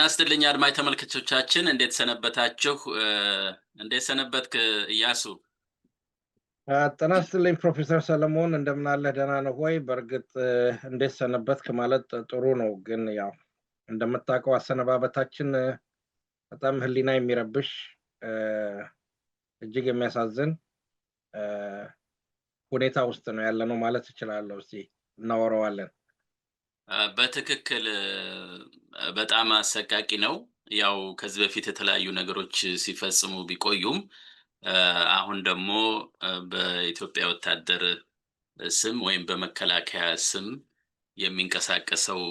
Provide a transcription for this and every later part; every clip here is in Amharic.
ጤና ይስጥልኝ አድማጭ ተመልካቾቻችን እንዴት ሰነበታችሁ? እንዴት ሰነበትክ ኢያሱ? ጤና ይስጥልኝ ፕሮፌሰር ሰለሞን እንደምን አለህ? ደህና ነህ ወይ? በእርግጥ እንዴት ሰነበትክ ማለት ጥሩ ነው፣ ግን ያው እንደምታውቀው አሰነባበታችን በጣም ህሊና የሚረብሽ እጅግ የሚያሳዝን ሁኔታ ውስጥ ነው ያለነው ማለት እችላለሁ። እስቲ እናወራዋለን። በትክክል በጣም አሰቃቂ ነው። ያው ከዚህ በፊት የተለያዩ ነገሮች ሲፈጽሙ ቢቆዩም አሁን ደግሞ በኢትዮጵያ ወታደር ስም ወይም በመከላከያ ስም የሚንቀሳቀሰው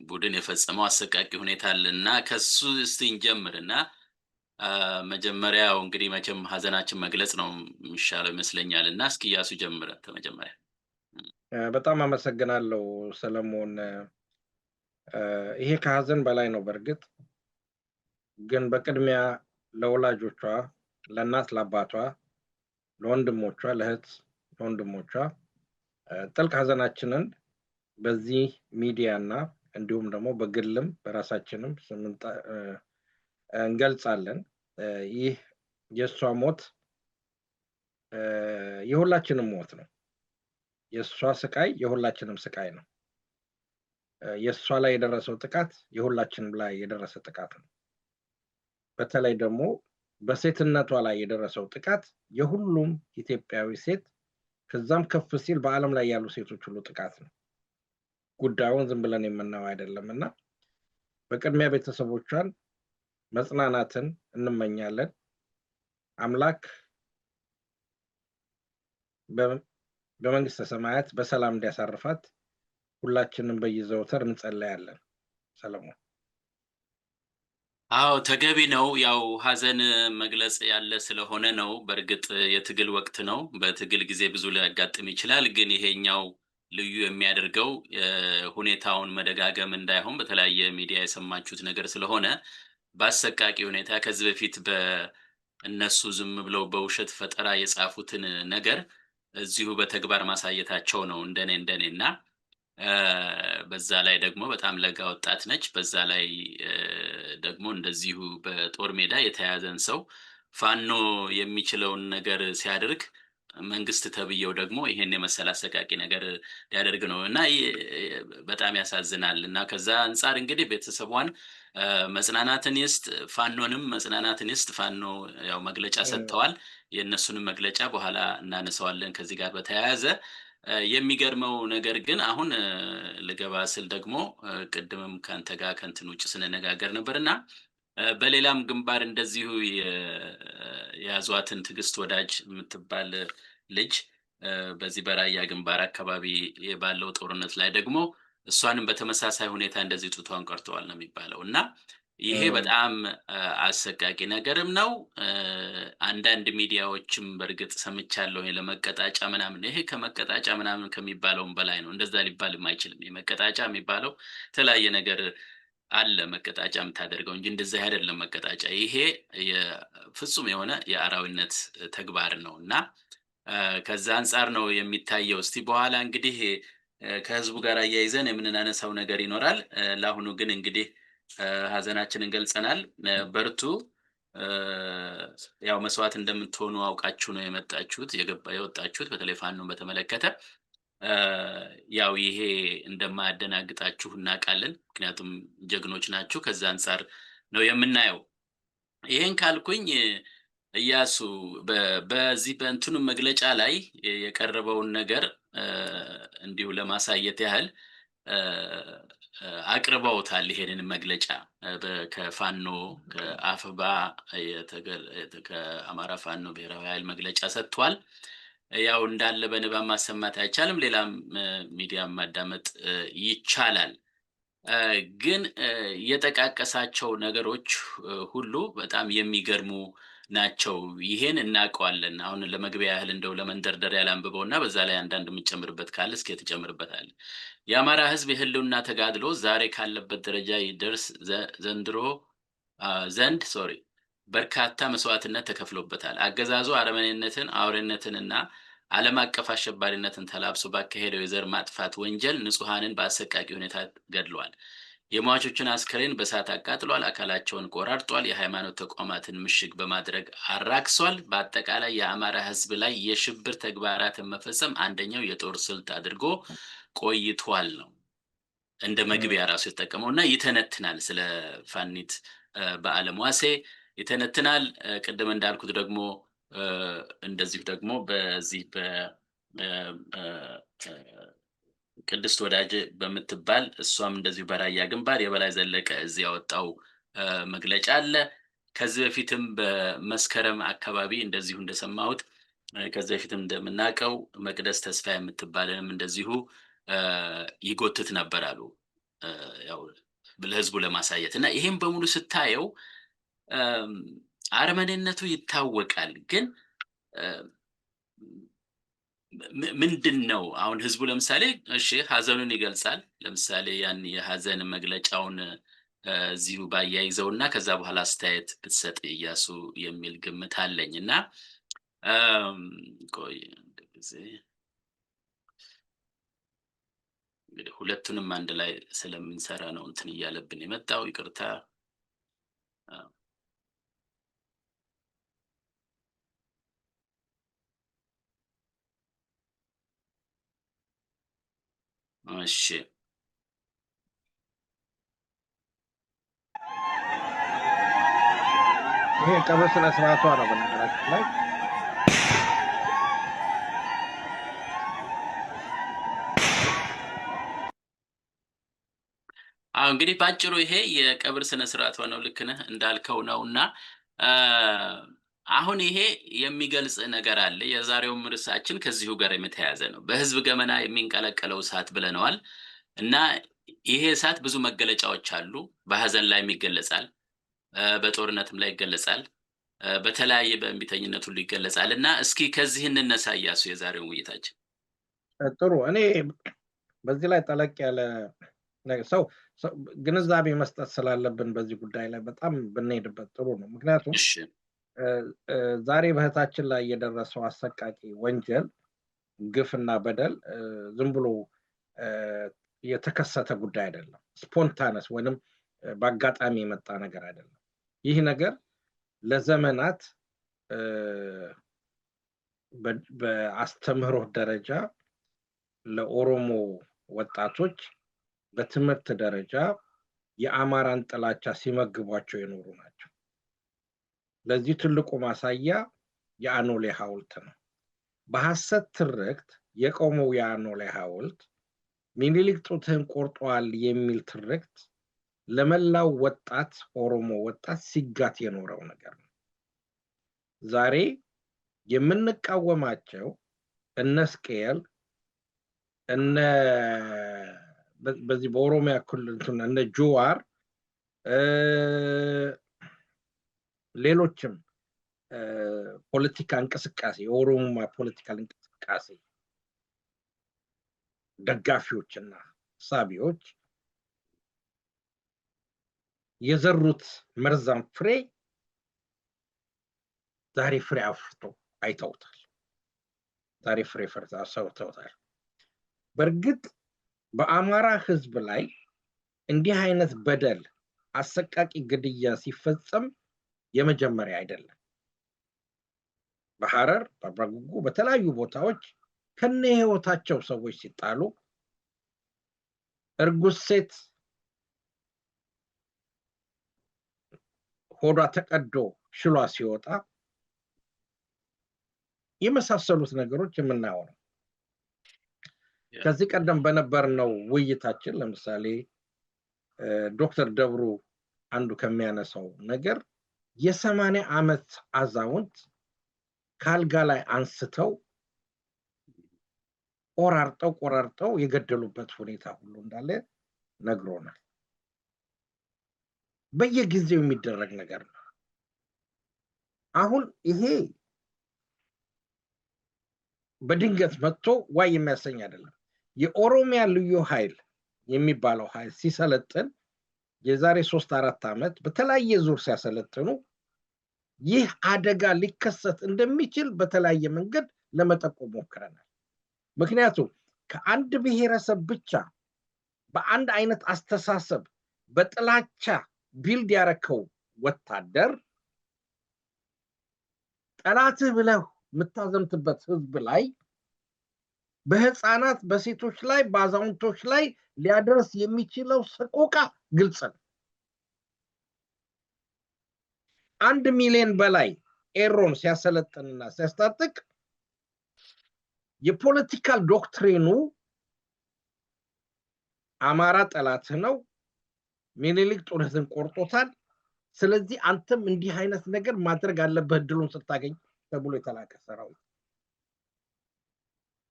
ቡድን የፈጸመው አሰቃቂ ሁኔታ አለና ከሱ እስቲ እንጀምርና መጀመሪያው እንግዲህ መቼም ሀዘናችን መግለጽ ነው የሚሻለው ይመስለኛልና እስኪ ኢያሱ ጀምረ ተመጀመሪያ። በጣም አመሰግናለሁ ሰለሞን። ይሄ ከሀዘን በላይ ነው በእርግጥ ግን በቅድሚያ ለወላጆቿ፣ ለእናት ለአባቷ፣ ለወንድሞቿ፣ ለእህት ለወንድሞቿ ጥልቅ ሀዘናችንን በዚህ ሚዲያና እንዲሁም ደግሞ በግልም በራሳችንም እንገልጻለን። ይህ የእሷ ሞት የሁላችንም ሞት ነው። የእሷ ስቃይ የሁላችንም ስቃይ ነው። የእሷ ላይ የደረሰው ጥቃት የሁላችንም ላይ የደረሰ ጥቃት ነው። በተለይ ደግሞ በሴትነቷ ላይ የደረሰው ጥቃት የሁሉም ኢትዮጵያዊ ሴት ከዛም ከፍ ሲል በዓለም ላይ ያሉ ሴቶች ሁሉ ጥቃት ነው። ጉዳዩን ዝም ብለን የምናየው አይደለምና በቅድሚያ ቤተሰቦቿን መጽናናትን እንመኛለን። አምላክ በመንግስተ ሰማያት በሰላም እንዲያሳርፋት ሁላችንም በየዘወትር እንጸልያለን። ሰለሞን። አዎ ተገቢ ነው። ያው ሀዘን መግለጽ ያለ ስለሆነ ነው። በእርግጥ የትግል ወቅት ነው። በትግል ጊዜ ብዙ ሊያጋጥም ይችላል። ግን ይሄኛው ልዩ የሚያደርገው ሁኔታውን መደጋገም እንዳይሆን በተለያየ ሚዲያ የሰማችሁት ነገር ስለሆነ በአሰቃቂ ሁኔታ ከዚህ በፊት በእነሱ ዝም ብለው በውሸት ፈጠራ የጻፉትን ነገር እዚሁ በተግባር ማሳየታቸው ነው እንደኔና በዛ ላይ ደግሞ በጣም ለጋ ወጣት ነች። በዛ ላይ ደግሞ እንደዚሁ በጦር ሜዳ የተያዘን ሰው ፋኖ የሚችለውን ነገር ሲያደርግ መንግስት ተብየው ደግሞ ይሄን የመሰለ አሰቃቂ ነገር ያደርግ ነው እና በጣም ያሳዝናል። እና ከዛ አንፃር እንግዲህ ቤተሰቧን መጽናናትን ይስጥ፣ ፋኖንም መጽናናትን ይስጥ። ፋኖ ያው መግለጫ ሰጥተዋል። የእነሱንም መግለጫ በኋላ እናነሳዋለን። ከዚህ ጋር በተያያዘ የሚገርመው ነገር ግን አሁን ልገባ ስል ደግሞ ቅድምም ካንተ ጋር ከንትን ውጭ ስንነጋገር ነበርና በሌላም ግንባር እንደዚሁ የያዟትን ትዕግስት ወዳጅ የምትባል ልጅ በዚህ በራያ ግንባር አካባቢ ባለው ጦርነት ላይ ደግሞ እሷንም በተመሳሳይ ሁኔታ እንደዚህ ጡቷን ቆርጠዋል ነው የሚባለው እና ይሄ በጣም አሰቃቂ ነገርም ነው። አንዳንድ ሚዲያዎችም በእርግጥ ሰምቻለሁ ለመቀጣጫ ምናምን፣ ይሄ ከመቀጣጫ ምናምን ከሚባለውም በላይ ነው። እንደዛ ሊባልም አይችልም። የመቀጣጫ የሚባለው የተለያየ ነገር አለ መቀጣጫ የምታደርገው እንጂ እንደዛ አይደለም መቀጣጫ። ይሄ ፍጹም የሆነ የአራዊነት ተግባር ነው እና ከዛ አንፃር ነው የሚታየው። እስቲ በኋላ እንግዲህ ከህዝቡ ጋር አያይዘን የምንናነሳው ነገር ይኖራል። ለአሁኑ ግን እንግዲህ ሀዘናችንን ገልጸናል። በርቱ። ያው መስዋዕት እንደምትሆኑ አውቃችሁ ነው የወጣችሁት። በተለይ ፋኖን በተመለከተ ያው ይሄ እንደማያደናግጣችሁ እናውቃለን። ምክንያቱም ጀግኖች ናችሁ። ከዛ አንፃር ነው የምናየው። ይሄን ካልኩኝ ኢያሱ በዚህ በእንትኑ መግለጫ ላይ የቀረበውን ነገር እንዲሁ ለማሳየት ያህል አቅርበውታል። ይሄንን መግለጫ ከፋኖ ከአፍባ ከአማራ ፋኖ ብሔራዊ ኃይል መግለጫ ሰጥቷል። ያው እንዳለ በንባብ ማሰማት አይቻልም። ሌላም ሚዲያ ማዳመጥ ይቻላል። ግን የጠቃቀሳቸው ነገሮች ሁሉ በጣም የሚገርሙ ናቸው። ይሄን እናውቀዋለን። አሁን ለመግቢያ ያህል እንደው ለመንደርደሪያ ላንብበውና በዛ ላይ አንዳንድ የምጨምርበት ካለ እስኪ ተጨምርበታል። የአማራ ህዝብ የህልውና ተጋድሎ ዛሬ ካለበት ደረጃ ይደርስ ዘንድ በርካታ መስዋዕትነት ተከፍሎበታል። አገዛዙ አረመኔነትን፣ አውሬነትንና ዓለም አቀፍ አሸባሪነትን ተላብሶ ባካሄደው የዘር ማጥፋት ወንጀል ንጹሃንን በአሰቃቂ ሁኔታ ገድሏል። የሟቾችን አስከሬን በሳት አቃጥሏል፣ አካላቸውን ቆራርጧል፣ የሃይማኖት ተቋማትን ምሽግ በማድረግ አራክሷል። በአጠቃላይ የአማራ ህዝብ ላይ የሽብር ተግባራትን መፈጸም አንደኛው የጦር ስልት አድርጎ ቆይቷል ነው እንደ መግቢያ ራሱ የተጠቀመውና ይተነትናል። ስለ ፋኒት በአለም ዋሴ ይተነትናል። ቅድም እንዳልኩት ደግሞ እንደዚሁ ደግሞ በዚህ ቅድስት ወዳጅ በምትባል እሷም እንደዚሁ በራያ ግንባር የበላይ ዘለቀ እዚህ ያወጣው መግለጫ አለ። ከዚህ በፊትም በመስከረም አካባቢ እንደዚሁ እንደሰማሁት ከዚህ በፊትም እንደምናቀው መቅደስ ተስፋ የምትባልንም እንደዚሁ ይጎትት ነበር አሉ ያው ለህዝቡ ለማሳየት እና ይሄን በሙሉ ስታየው አረመኔነቱ ይታወቃል። ግን ምንድነው አሁን ህዝቡ ለምሳሌ እሺ ሀዘኑን ይገልጻል። ለምሳሌ ያን የሀዘን መግለጫውን እዚሁ ባያይዘውና ከዛ በኋላ አስተያየት ብትሰጥ እያሱ የሚል ግምት አለኝና ቆይ እንግዲህ ሁለቱንም አንድ ላይ ስለምንሰራ ነው እንትን እያለብን የመጣው ይቅርታ። እሺ ይሄ ቀብር ስነ ስርዓቷ ነው በነገራችን ላይ እንግዲህ ባጭሩ ይሄ የቀብር ስነ ስርዓቷ ነው። ልክ ነህ እንዳልከው ነውና አሁን ይሄ የሚገልጽ ነገር አለ። የዛሬው ርዕሳችን ከዚሁ ጋር የተያያዘ ነው። በህዝብ ገመና የሚንቀለቀለው እሳት ብለነዋል እና ይሄ እሳት ብዙ መገለጫዎች አሉ። በሀዘን ላይ ይገለጻል፣ በጦርነትም ላይ ይገለጻል፣ በተለያየ በእንቢተኝነት ሁሉ ይገለጻል እና እስኪ ከዚህ እንነሳ እያሱ የዛሬው ውይይታችን። ጥሩ። እኔ በዚህ ላይ ጠለቅ ያለ ሰው ግንዛቤ መስጠት ስላለብን በዚህ ጉዳይ ላይ በጣም ብንሄድበት ጥሩ ነው። ምክንያቱም ዛሬ በእህታችን ላይ የደረሰው አሰቃቂ ወንጀል ግፍና በደል ዝም ብሎ የተከሰተ ጉዳይ አይደለም። ስፖንታነስ ወይንም በአጋጣሚ የመጣ ነገር አይደለም። ይህ ነገር ለዘመናት በአስተምህሮት ደረጃ ለኦሮሞ ወጣቶች በትምህርት ደረጃ የአማራን ጥላቻ ሲመግቧቸው የኖሩ ናቸው። ለዚህ ትልቁ ማሳያ የአኖሌ ሐውልት ነው። በሐሰት ትርክት የቆመው የአኖሌ ሐውልት ሚኒሊክ ጡትህን ቆርጧል የሚል ትርክት ለመላው ወጣት ኦሮሞ ወጣት ሲጋት የኖረው ነገር ነው። ዛሬ የምንቃወማቸው እነ ስቅኤል እነ በዚህ በኦሮሚያ ክልል እነ ጆዋር ሌሎችም ፖለቲካ እንቅስቃሴ የኦሮሞ ፖለቲካል እንቅስቃሴ ደጋፊዎችና ሳቢዎች የዘሩት መርዛም ፍሬ ዛሬ ፍሬ አፍርቶ አይተውታል። ዛሬ ፍሬ አፍርተውታል። በእርግጥ በአማራ ህዝብ ላይ እንዲህ አይነት በደል አሰቃቂ ግድያ ሲፈጸም የመጀመሪያ አይደለም። በሐረር በአብራጉጉ በተለያዩ ቦታዎች ከነ ህይወታቸው ሰዎች ሲጣሉ እርጉዝ ሴት ሆዷ ተቀዶ ሽሏ ሲወጣ የመሳሰሉት ነገሮች የምናየው ነው። ከዚህ ቀደም በነበርነው ውይይታችን ለምሳሌ ዶክተር ደብሩ አንዱ ከሚያነሳው ነገር የ80 ዓመት አዛውንት ካልጋ ላይ አንስተው ቆራርጠው የገደሉበት ሁኔታ ሁሉ እንዳለ ነግሮናል። በየጊዜው የሚደረግ ነገር ነው። አሁን ይሄ በድንገት መጥቶ ዋይ የሚያሰኝ አይደለም። የኦሮሚያ ልዩ ኃይል የሚባለው ኃይል ሲሰለጥን የዛሬ 3-4 ዓመት በተለያየ ዙር ሲያሰለጥኑ ይህ አደጋ ሊከሰት እንደሚችል በተለያየ መንገድ ለመጠቆም ሞክረናል። ምክንያቱም ከአንድ ብሔረሰብ ብቻ በአንድ አይነት አስተሳሰብ በጥላቻ ቢልድ ያረከው ወታደር ጠላትህ ብለህ የምታዘምትበት ህዝብ ላይ በህፃናት በሴቶች ላይ በአዛውንቶች ላይ ሊያደርስ የሚችለው ሰቆቃ ግልጽ ነው። 1 ሚሊዮን በላይ ኤሮን ሲያሰለጥንና ሲያስታጥቅ የፖለቲካል ዶክትሪኑ አማራ ጠላትህ ነው፣ ሚኒሊክ ጦርህን ቆርጦታል፣ ስለዚህ አንተም እንዲህ አይነት ነገር ማድረግ አለብህ እድሉን ስታገኝ ተብሎ የተላከ ሰራዊት።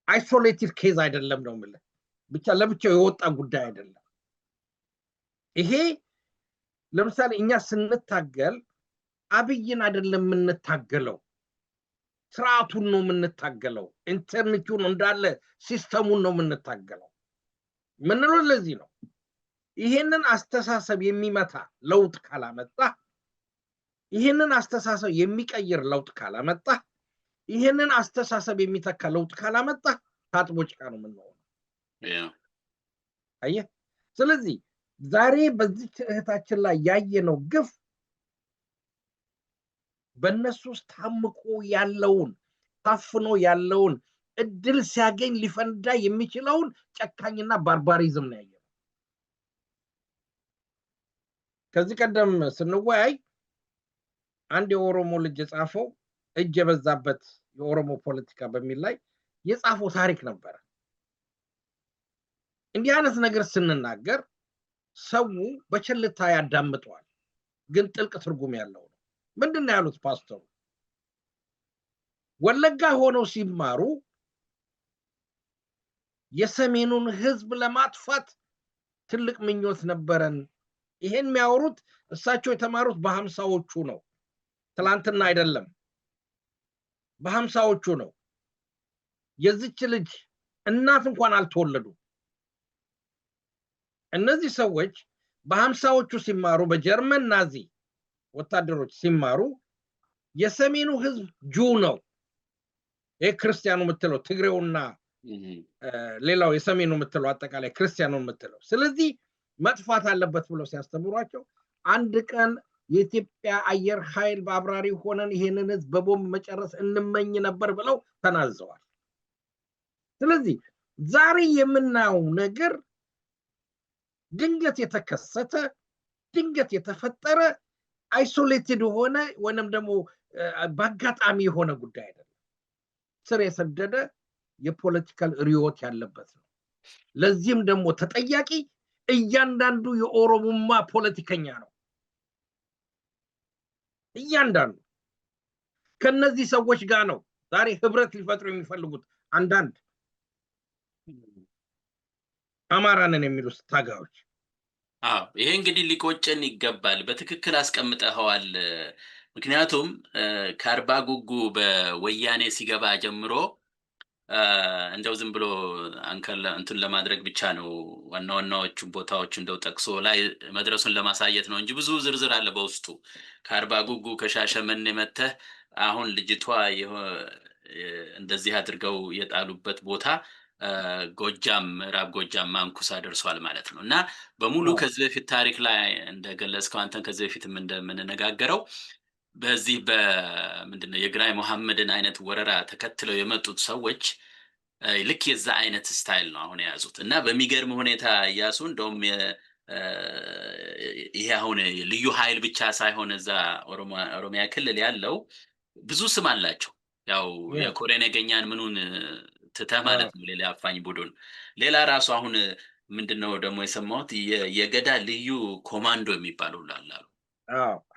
አይሶሌትድ ኬዝ አይደለም ነው የምልህ፣ ብቻ ለብቻው የወጣ ጉዳይ አይደለም። ይሄ ለምሳሌ እኛ ስንታገል አብይን አይደለም የምንታገለው፣ ስርዓቱን ነው የምንታገለው፣ ኢንተርኔቱን እንዳለ ሲስተሙን ነው የምንታገለው። ምንለው ለዚህ ነው። ይሄንን አስተሳሰብ የሚመታ ለውጥ ካላመጣ፣ ይሄንን አስተሳሰብ የሚቀይር ለውጥ ካላመጣ፣ ይሄንን አስተሳሰብ የሚተካ ለውጥ ካላመጣ ታጥቦ ጭቃ ነው የምንሆነው። አየህ፣ ስለዚህ ዛሬ በዚህ እህታችን ላይ ያየነው ግፍ በእነሱ ውስጥ ታምቆ ያለውን ታፍኖ ያለውን እድል ሲያገኝ ሊፈንዳ የሚችለውን ጨካኝና ባርባሪዝም ነው ያየነው። ከዚህ ቀደም ስንወያይ አንድ የኦሮሞ ልጅ የጻፈው እጅ የበዛበት የኦሮሞ ፖለቲካ በሚል ላይ የጻፈው ታሪክ ነበረ። እንዲህ አይነት ነገር ስንናገር ሰው በቸልታ ያዳምጠዋል፣ ግን ጥልቅ ትርጉም ያለው ነው። ምንድነው ያሉት ፓስተሩ? ወለጋ ሆነው ሲማሩ የሰሜኑን ህዝብ ለማጥፋት ትልቅ ምኞት ነበረን። ይሄን የሚያወሩት እሳቸው የተማሩት በ50ዎቹ ነው፣ ትላንትና አይደለም፣ በ50ዎቹ ነው። የዚች ልጅ እናት እንኳን አልተወለዱ። እነዚህ ሰዎች በ50ዎቹ ሲማሩ በጀርመን ናዚ ወታደሮች ሲማሩ የሰሜኑ ህዝብ ጁ ነው፣ የክርስቲያኑ የምትለው ትግሬውና ሌላው የሰሜኑ የምትለው አጠቃላይ ክርስቲያኑ የምትለው፣ ስለዚህ መጥፋት አለበት ብለው ሲያስተምሯቸው አንድ ቀን የኢትዮጵያ አየር ኃይል በአብራሪ ሆነን ይሄንን ህዝብ በቦምብ መጨረስ እንመኝ ነበር ብለው ተናዘዋል። ስለዚህ ዛሬ የምናየው ነገር ድንገት የተከሰተ ድንገት የተፈጠረ አይሶሌትድ ሆነ ወይንም ደግሞ በአጋጣሚ የሆነ ጉዳይ አይደለም። ስር የሰደደ የፖለቲካል ሪዮት ያለበት ነው። ለዚህም ደግሞ ተጠያቂ እያንዳንዱ የኦሮሞማ ፖለቲከኛ ነው። እያንዳንዱ ከነዚህ ሰዎች ጋር ነው ዛሬ ህብረት ሊፈጥሩ የሚፈልጉት አንዳንድ አማራንን የሚሉት ታጋዮች። ይሄ እንግዲህ ሊቆጨን ይገባል። በትክክል አስቀምጠኸዋል። ምክንያቱም ከአርባ ጉጉ በወያኔ ሲገባ ጀምሮ እንደው ዝም ብሎ እንትን ለማድረግ ብቻ ነው ዋና ዋናዎቹ ቦታዎች እንደው ጠቅሶ ላይ መድረሱን ለማሳየት ነው እንጂ ብዙ ዝርዝር አለ በውስጡ። ከአርባ ጉጉ ከሻሸመኔ መተህ አሁን ልጅቷ እንደዚህ አድርገው የጣሉበት ቦታ ጎጃም ምዕራብ ጎጃም ማንኩሳ ደርሷል ማለት ነው። እና በሙሉ ከዚህ በፊት ታሪክ ላይ እንደገለጽከው አንተን ከዚህ በፊትም እንደምንነጋገረው በዚህ በምንድነው የግራኝ መሐመድን አይነት ወረራ ተከትለው የመጡት ሰዎች ልክ የዛ አይነት ስታይል ነው አሁን የያዙት። እና በሚገርም ሁኔታ እያሱ እንደውም ይሄ አሁን ልዩ ኃይል ብቻ ሳይሆን እዛ ኦሮሚያ ክልል ያለው ብዙ ስም አላቸው። ያው የኮሬ ነገኛን ምኑን ትተህ ማለት ነው ሌላ አፋኝ ቡድን ሌላ ራሱ አሁን ምንድነው ደግሞ የሰማሁት የገዳ ልዩ ኮማንዶ የሚባለው ላላሉ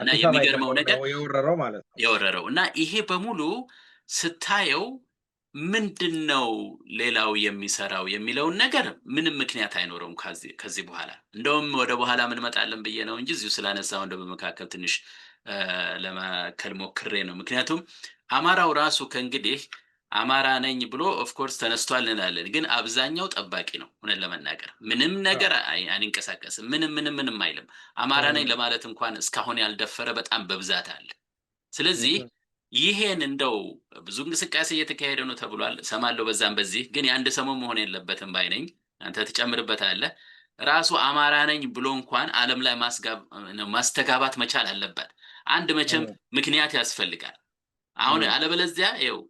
እና የሚገርመው ነገር የወረረው ማለት ነው የወረረው እና ይሄ በሙሉ ስታየው ምንድነው ሌላው የሚሰራው የሚለውን ነገር ምንም ምክንያት አይኖረውም ከዚህ በኋላ። እንደውም ወደ በኋላ ምን መጣለን ብዬ ነው እንጂ እዚሁ ስላነሳው እንደ በመካከል ትንሽ ለማከል ሞክሬ ነው። ምክንያቱም አማራው ራሱ ከእንግዲህ አማራ ነኝ ብሎ ኦፍ ኮርስ ተነስቷል እንላለን፣ ግን አብዛኛው ጠባቂ ነው። ሆነን ለመናገር ምንም ነገር አንንቀሳቀስም፣ ምንም አይልም። አማራ ነኝ ለማለት እንኳን እስካሁን ያልደፈረ በጣም በብዛት አለ። ስለዚህ ይሄን እንደው ብዙ እንቅስቃሴ እየተካሄደ ነው ተብሏል፣ ሰማለው በዛም በዚህ። ግን የአንድ ሰሞን መሆን የለበትም ባይነኝ። አንተ ትጨምርበታለህ። ራሱ አማራ ነኝ ብሎ እንኳን ዓለም ላይ ማስተጋባት መቻል አለበት። አንድ መቼም ምክንያት ያስፈልጋል። አሁን አለበለዚያ ይኸው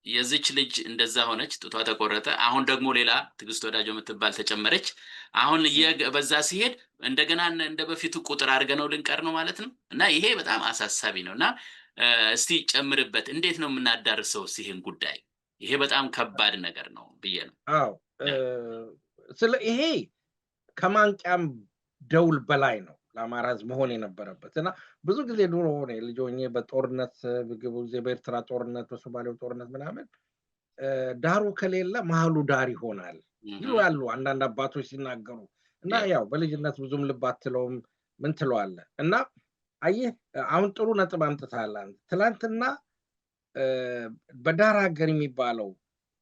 የዚች ልጅ እንደዛ ሆነች፣ ጡቷ ተቆረጠ። አሁን ደግሞ ሌላ ትዕግስት ወዳጆ የምትባል ተጨመረች። አሁን በዛ ሲሄድ እንደገና እንደ በፊቱ ቁጥር አድርገነው ልንቀር ነው ማለት ነው። እና ይሄ በጣም አሳሳቢ ነው። እና እስቲ ጨምርበት፣ እንዴት ነው የምናዳርሰው ይሄን ጉዳይ? ይሄ በጣም ከባድ ነገር ነው ብዬ ነው። አዎ ስለ ይሄ ከማንቂያም ደውል በላይ ነው ለአማራ ሕዝብ መሆን የነበረበት። እና ብዙ ጊዜ ድሮ ሆነ ልጅ ሆኜ በጦርነት ጊዜ በኤርትራ ጦርነት በሶማሌው ጦርነት ምናምን ዳሩ ከሌለ መሀሉ ዳር ይሆናል ይላሉ አንዳንድ አባቶች ሲናገሩ። እና ያው በልጅነት ብዙም ልብ አትለውም ምን ትለዋለህ። እና አየህ አሁን ጥሩ ነጥብ አምጥተሃል አንተ። ትናንትና በዳር ሀገር የሚባለው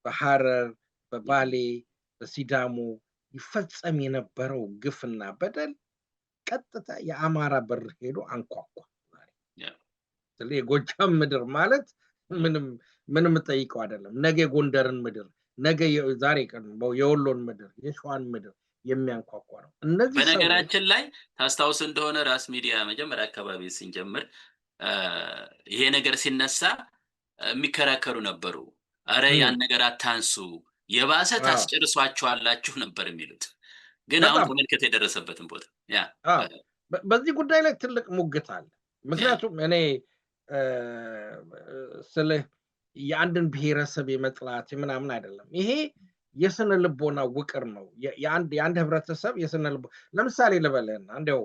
በሐረር በባሌ በሲዳሞ ይፈጸም የነበረው ግፍና በደል ቀጥታ የአማራ በር ሄዶ አንኳኳ። ስለዚህ የጎጃም ምድር ማለት ምንም ጠይቀው አይደለም። ነገ የጎንደርን ምድር፣ ነገ ዛሬ ቀን የወሎን ምድር፣ የሸዋን ምድር የሚያንኳኳ ነው። እነዚህ በነገራችን ላይ ታስታውስ እንደሆነ ራስ ሚዲያ መጀመሪያ አካባቢ ስንጀምር ይሄ ነገር ሲነሳ የሚከራከሩ ነበሩ። አረ ያን ነገር አታንሱ፣ የባሰ ታስጨርሷቸዋላችሁ ነበር የሚሉት። ግን አሁን ተመልከት የደረሰበትን ቦታ። በዚህ ጉዳይ ላይ ትልቅ ሙግት አለ። ምክንያቱም እኔ ስለ የአንድን ብሔረሰብ የመጥላት ምናምን አይደለም። ይሄ የስነ ልቦና ውቅር ነው። የአንድ ህብረተሰብ የስነ ልቦ ለምሳሌ ልበልህና እንደው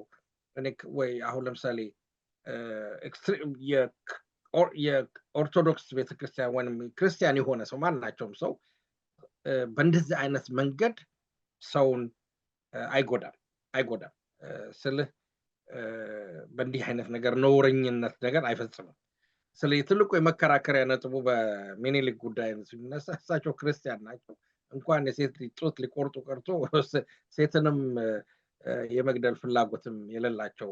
እኔ ወይ አሁን ለምሳሌ የኦርቶዶክስ ቤተክርስቲያን ወይም ክርስቲያን የሆነ ሰው ማናቸውም ሰው በእንደዚህ አይነት መንገድ ሰውን አይጎዳም ስልህ በእንዲህ አይነት ነገር ነውረኝነት ነገር አይፈጽምም። ስለዚህ ትልቁ የመከራከሪያ ነጥቡ በሚኒሊክ ጉዳይ ሲነሳ እሳቸው ክርስቲያን ናቸው። እንኳን የሴት ጡት ሊቆርጡ ቀርቶ ሴትንም የመግደል ፍላጎትም የሌላቸው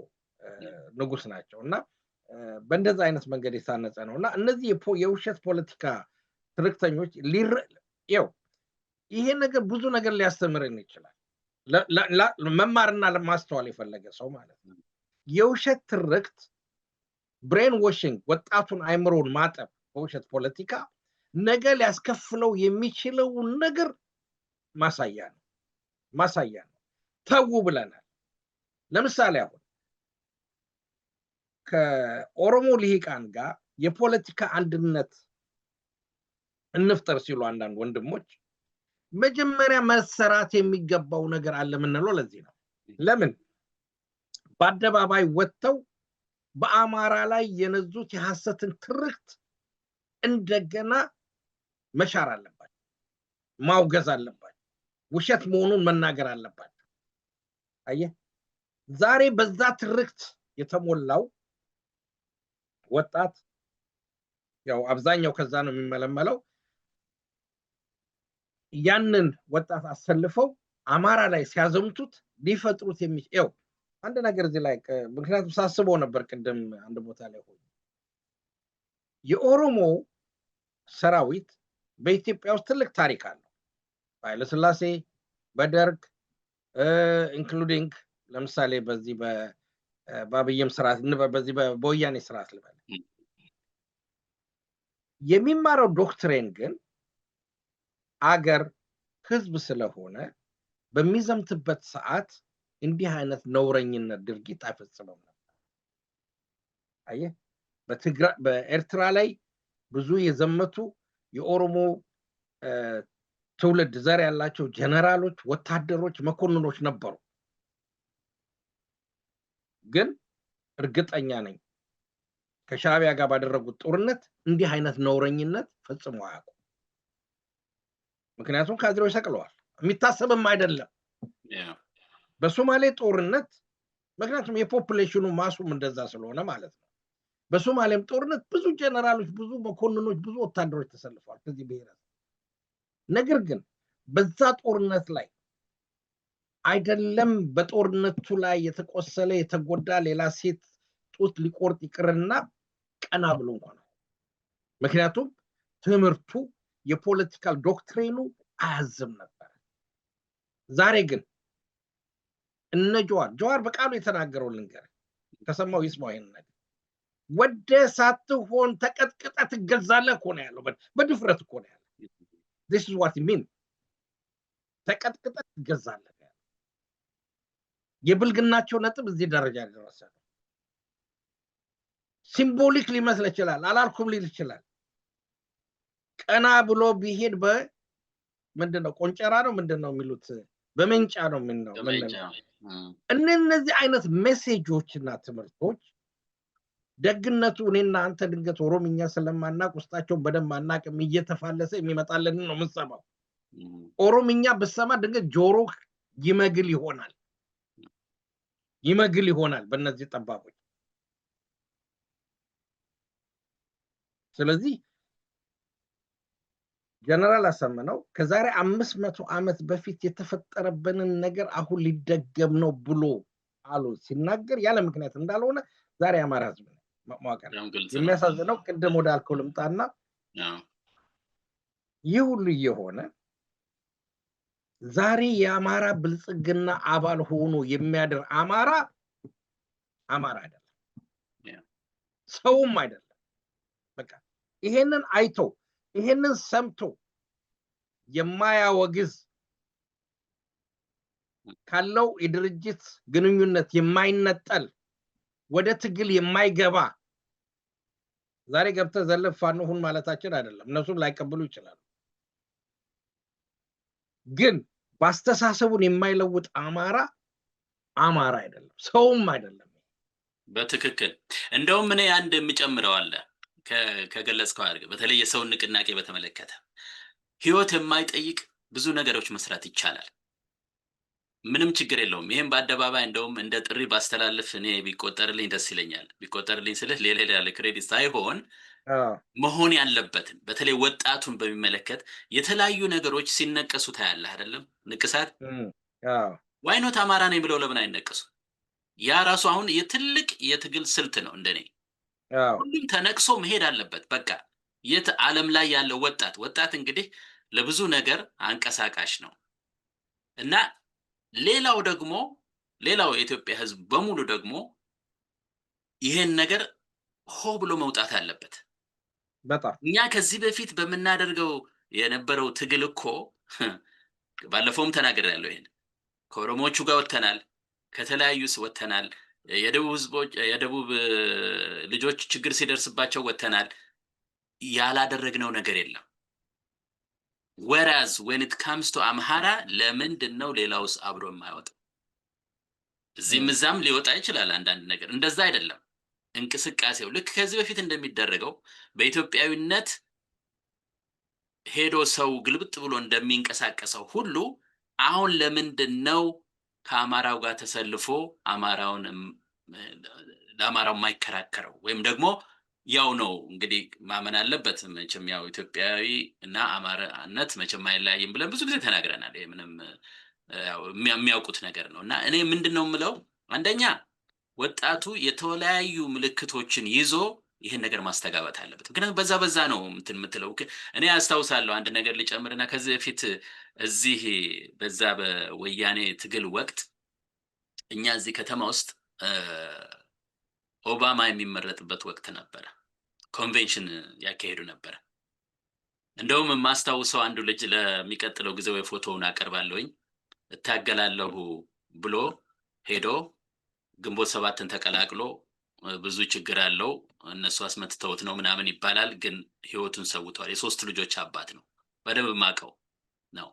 ንጉስ ናቸው። እና በእንደዛ አይነት መንገድ የታነጸ ነው። እና እነዚህ የውሸት ፖለቲካ ትርክተኞች ይኸው ይሄ ነገር ብዙ ነገር ሊያስተምረን ይችላል። መማርና ለማስተዋል የፈለገ ሰው ማለት ነው። የውሸት ትርክት ብሬን ዋሽንግ፣ ወጣቱን አይምሮን ማጠብ በውሸት ፖለቲካ ነገ ሊያስከፍለው የሚችለውን ነገር ማሳያ ነው። ተው ብለናል። ለምሳሌ አሁን ከኦሮሞ ልሂቃን ጋር የፖለቲካ አንድነት እንፍጠር ሲሉ አንዳንድ ወንድሞች መጀመሪያ መሰራት የሚገባው ነገር አለ የምንለው ለዚህ ነው። ለምን በአደባባይ ወጥተው በአማራ ላይ የነዙት የሐሰትን ትርክት እንደገና መሻር አለባቸው፣ ማውገዝ አለባቸው፣ ውሸት መሆኑን መናገር አለባቸው። አየህ ዛሬ በዛ ትርክት የተሞላው ወጣት ያው አብዛኛው ከዛ ነው የሚመለመለው። ያንን ወጣት አሰልፈው አማራ ላይ ሲያዘምቱት ሊፈጥሩት የሚችለው አንድ ነገር እዚህ ላይ ምክንያቱም ሳስበው ነበር ቅድም አንድ ቦታ ላይ ሆኖ የኦሮሞ ሰራዊት በኢትዮጵያ ውስጥ ትልቅ ታሪክ አለው። በኃይለ ሥላሴ በደርግ ኢንክሉዲንግ ለምሳሌ በዚህ በአብይም ስርዓት በዚህ በወያኔ ስርዓት ልበል የሚማረው ዶክትሪን ግን አገር ህዝብ ስለሆነ በሚዘምትበት ሰዓት እንዲህ አይነት ነውረኝነት ድርጊት አይፈጽምም ነበር። አየህ በኤርትራ ላይ ብዙ የዘመቱ የኦሮሞ ትውልድ ዘር ያላቸው ጀነራሎች፣ ወታደሮች፣ መኮንኖች ነበሩ። ግን እርግጠኛ ነኝ ከሻዕቢያ ጋር ባደረጉት ጦርነት እንዲህ አይነት ነውረኝነት ፈጽሞ አያውቁም። ምክንያቱም ካድሬዎች ሰቅለዋል፣ የሚታሰብም አይደለም። በሶማሌ ጦርነት ምክንያቱም የፖፑሌሽኑ ማሱም እንደዛ ስለሆነ ማለት ነው። በሶማሌም ጦርነት ብዙ ጀነራሎች፣ ብዙ መኮንኖች፣ ብዙ ወታደሮች ተሰልፈዋል ከዚህ ብሔረሰብ። ነገር ግን በዛ ጦርነት ላይ አይደለም በጦርነቱ ላይ የተቆሰለ የተጎዳ ሌላ ሴት ጡት ሊቆርጥ ይቅርና ቀና ብሎ እንኳን ምክንያቱም ትምህርቱ የፖለቲካል ዶክትሪኑ አያዝም ነበር። ዛሬ ግን እነ ጀዋር በቃሉ የተናገረው ልንገር ከሰማው ይስማው ይሄን ነገር ወደ ሳትሆን ተቀጥቅጠ ትገዛለህ እኮ ነው ያለው። በድፍረት እኮ ነው ያለው። this is what he mean ተቀጥቅጠ ትገዛለህ። የብልግናቸው ነጥብ እዚህ ደረጃ ደረሰ። ሲምቦሊክ ሊመስል ይችላል፣ አላልኩም ሊል ይችላል። ቀና ብሎ ቢሄድ በምንድነው ቆንጨራ ነው ምንድነው የሚሉት በመንጫ ነው ምንድነው እነዚህ አይነት ሜሴጆችና ትምህርቶች ደግነቱ እኔና አንተ ድንገት ኦሮምኛ ስለማናቅ ውስጣቸው በደንብ አናቅም እየተፋለሰ የሚመጣልን ነው የምንሰማው። ኦሮምኛ በሰማ ድንገት ጆሮ ይመግል ይሆናል በእነዚህ ጠባቦች። ስለዚህ ጀነራል አሳምነው ከዛሬ 500 ዓመት በፊት የተፈጠረብንን ነገር አሁን ሊደገም ነው ብሎ አሉ ሲናገር ያለ ምክንያት እንዳልሆነ ዛሬ አማራ ህዝብ ማወቅ የሚያሳዝነው ቅድም ወደ አልከው ልምጣና ይህ ሁሉ የሆነ ዛሬ የአማራ ብልጽግና አባል ሆኖ የሚያድር አማራ አይደለም፣ ሰውም አይደለም። በቃ ይሄንን አይቶ ይሄንን ሰምቶ የማያወግዝ ካለው የድርጅት ግንኙነት የማይነጠል ወደ ትግል የማይገባ ዛሬ ገብተህ ዘለፍ ፋኖ ሁን ማለታችን አይደለም። እነሱም ላይቀበሉ ይችላሉ። ግን በአስተሳሰቡን የማይለውጥ አማራ አይደለም፣ ሰውም አይደለም። በትክክል እንደውም እኔ አንድ የምጨምረው አለ ከገለጽከው አድርገህ በተለይ የሰውን ንቅናቄ በተመለከተ ህይወት የማይጠይቅ ብዙ ነገሮች መስራት ይቻላል። ምንም ችግር የለውም። ይሄን በአደባባይ እንደውም እንደ ጥሪ ባስተላልፍ እኔ ቢቆጠርልኝ ደስ ይለኛል። ቢቆጠርልኝ ስልህ ሌላ ያለ ክሬዲት ሳይሆን መሆን ያለበትን በተለይ ወጣቱን በሚመለከት የተለያዩ ነገሮች ሲነቀሱ ታያለህ አይደለም? ንቅሳት ዋይኖት አማራ ነኝ ብለው ለምን አይነቀሱ? ያ ራሱ አሁን የትልቅ የትግል ስልት ነው እንደኔ። ሁሉም ተነቅሶ መሄድ አለበት። በቃ የት ዓለም ላይ ያለው ወጣት እንግዲህ ለብዙ ነገር አንቀሳቃሽ ነው እና ሌላው የኢትዮጵያ ህዝብ በሙሉ ደግሞ ይሄን ነገር ሆ ብሎ መውጣት አለበት። በጣም እኛ ከዚህ በፊት በመናደርገው የነበረው ትግል እኮ ባለፈውም ተናግሬያለሁ። ይሄን ከኦሮሞቹ ጋር ወተናል፣ ከተለያዩስ ወተናል፣ የደቡብ ልጆች ችግር ሲደርስባቸው ወተናል። ያላደረግነው ነገር የለም። whereas when it comes to አምሃራ ለምንድን ነው ሌላውስ አብሮ የማይወጣው? እዚህም እዛም ሊወጣ ይችላል አንዳንድ ነገር። እንደዛ አይደለም እንቅስቃሴው። ልክ ከዚህ በፊት እንደሚደረገው በኢትዮጵያዊነት ሄዶ ሰው ግልብጥ ብሎ እንደሚንቀሳቀሰው ሁሉ አሁን ለምንድን ነው ከአማራው ጋር ተሰልፎ ለአማራው የማይከራከረው? ወይም ደግሞ ያው ነው እንግዲህ ማመን አለበት መቼም ያው ኢትዮጵያዊ እና አማራነት መቼም አይለያይም ብለን ብዙ ጊዜ ተናግረናል። ይሄ ምንም የሚያውቁት ነገር ነው። እና እኔ ምንድነው የምለው አንደኛ ወጣቱ የተለያዩ ምልክቶችን ይዞ ይሄን ነገር ማስተጋባት አለበት። ምክንያቱም በዛ ነው የምትለው። እኔ አስታውሳለሁ አንድ ነገር ሊጨምርና ከዚህ በፊት እዚህ በዛ በወያኔ ትግል ወቅት እኛ እዚህ ከተማ ውስጥ ኦባማ የሚመረጥበት ወቅት ነበረ። ኮንቬንሽን ያካሄዱ ነበር። እንደውም የማስታውሰው አንዱ ልጅ ለሚቀጥለው ጊዜ ወይ ፎቶውን አቀርባለሁኝ እታገላለሁ ብሎ ሄዶ ግንቦት 7ን ተቀላቅሎ ብዙ ችግር አለው እነሱ አስመትተውት ነው ምናምን ይባላል፣ ግን ህይወቱን ሰውቷል። የሶስት ልጆች አባት ነው። በደንብ ማቀው ነው።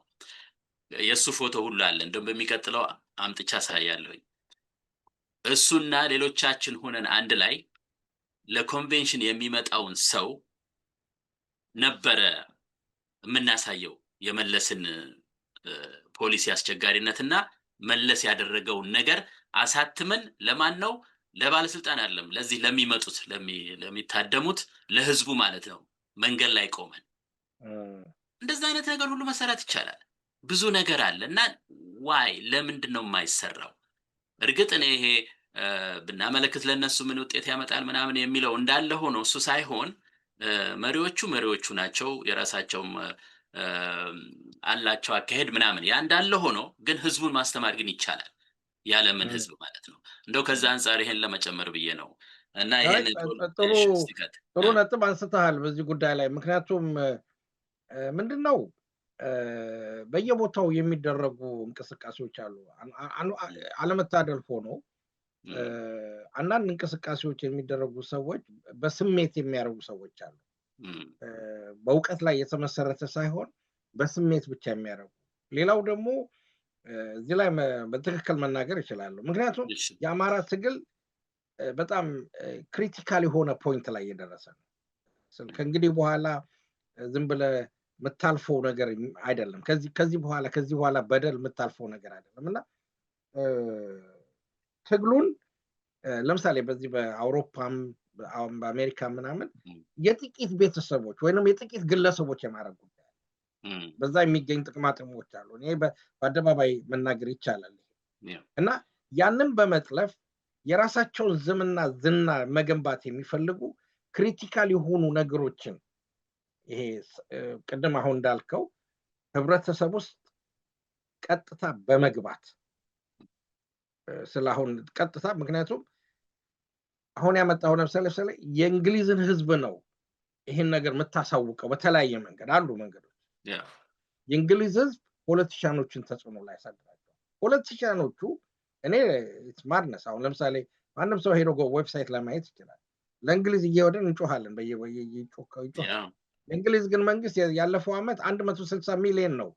የሱ ፎቶ ሁሉ አለ። እንደውም በሚቀጥለው አምጥቻ ሳያለሁኝ እሱና ሌሎቻችን ሆነን አንድ ላይ ለኮንቬንሽን የሚመጣውን ሰው ነበረ የምናሳየው የመለስን ፖሊሲ አስቸጋሪነትና መለስ ያደረገውን ነገር አሳትመን ለማን ነው? ለባለስልጣን አይደለም፣ ለዚህ ለሚመጡት ለሚታደሙት ለህዝቡ ማለት ነው። መንገድ ላይ ቆመን እንደዛ አይነት ነገር ሁሉ መሰራት ይቻላል። ብዙ ነገር አለ እና ለምንድን ነው የማይሰራው? እርግጥ እኔ ይሄ ብናመለክት ለነሱ ምን ውጤት ያመጣል ምናምን የሚለው እንዳለ ሆኖ እሱ ሳይሆን መሪዎቹ ናቸው፣ የራሳቸውም አላቸው አካሄድ ምናምን። ያ እንዳለ ሆኖ ግን ህዝቡን ማስተማር ግን ይቻላል። የዓለምን ህዝብ ማለት ነው። እንደው ከዛ አንፃር ይሄን ለመጨመር ብዬ ነው እና አይ ይሄን ጥሩ እሺ እስኪቀጥ ጥሩ ነጥብ አንስተሃል በዚህ ጉዳይ ላይ። ምክንያቱም ምንድነው በየቦታው የሚደረጉ እንቅስቃሴዎች አሉ። አለመታደል ሆኖ አንዳንድ እንቅስቃሴዎች የሚደረጉ ሰዎች በስሜት የሚያደርጉ ሰዎች አሉ። በእውቀት ላይ የተመሰረተ ሳይሆን በስሜት ብቻ የሚያደርጉ። ሌላው ደግሞ እዚህ ላይ በትክክል መናገር ይችላሉ። ምክንያቱም የአማራ ትግል በጣም ክሪቲካል የሆነ ፖይንት ላይ የደረሰ ነው። ከእንግዲህ በኋላ ዝም ብለህ የምታልፈው ነገር አይደለም። ከዚህ በኋላ በደል የምታልፈው ነገር አይደለም እና ትግሉን ለምሳሌ በዚህ በአውሮፓም በአሜሪካ ምናምን የጥቂት ቤተሰቦች ወይንም የጥቂት ግለሰቦች የማድረግ ጉዳይ በዛ የሚገኝ ጥቅማጥቅሞች አሉ። እኔ በአደባባይ መናገር ይቻላል እና ያንን በመጥለፍ የራሳቸውን ዝና መገንባት የሚፈልጉ ክሪቲካል የሆኑ ነገሮችን ይሄ ቅድም አሁን እንዳልከው ህብረተሰብ ውስጥ ቀጥታ በመግባት ስለአሁን ቀጥታ ምክንያቱም አሁን ያመጣው ለምሳሌ የእንግሊዝን ህዝብ ነው ይሄን ነገር የምታሳውቀው በተለያየ መንገድ አሉ መንገዶች። የእንግሊዝ ህዝብ ፖለቲሻኖችን ተጽዕኖ ላይ ያሳድራቸው። ፖለቲሻኖቹ እኔ ማድነስ አሁን ለምሳሌ ማንም ሰው ሄዶ ዌብሳይት ላይ ማየት ይችላል። ለእንግሊዝ እየወደን እንጮሃለን በየይጮካው የእንግሊዝ ግን መንግስት ያለፈው አመት 160 ሚሊዮን ነው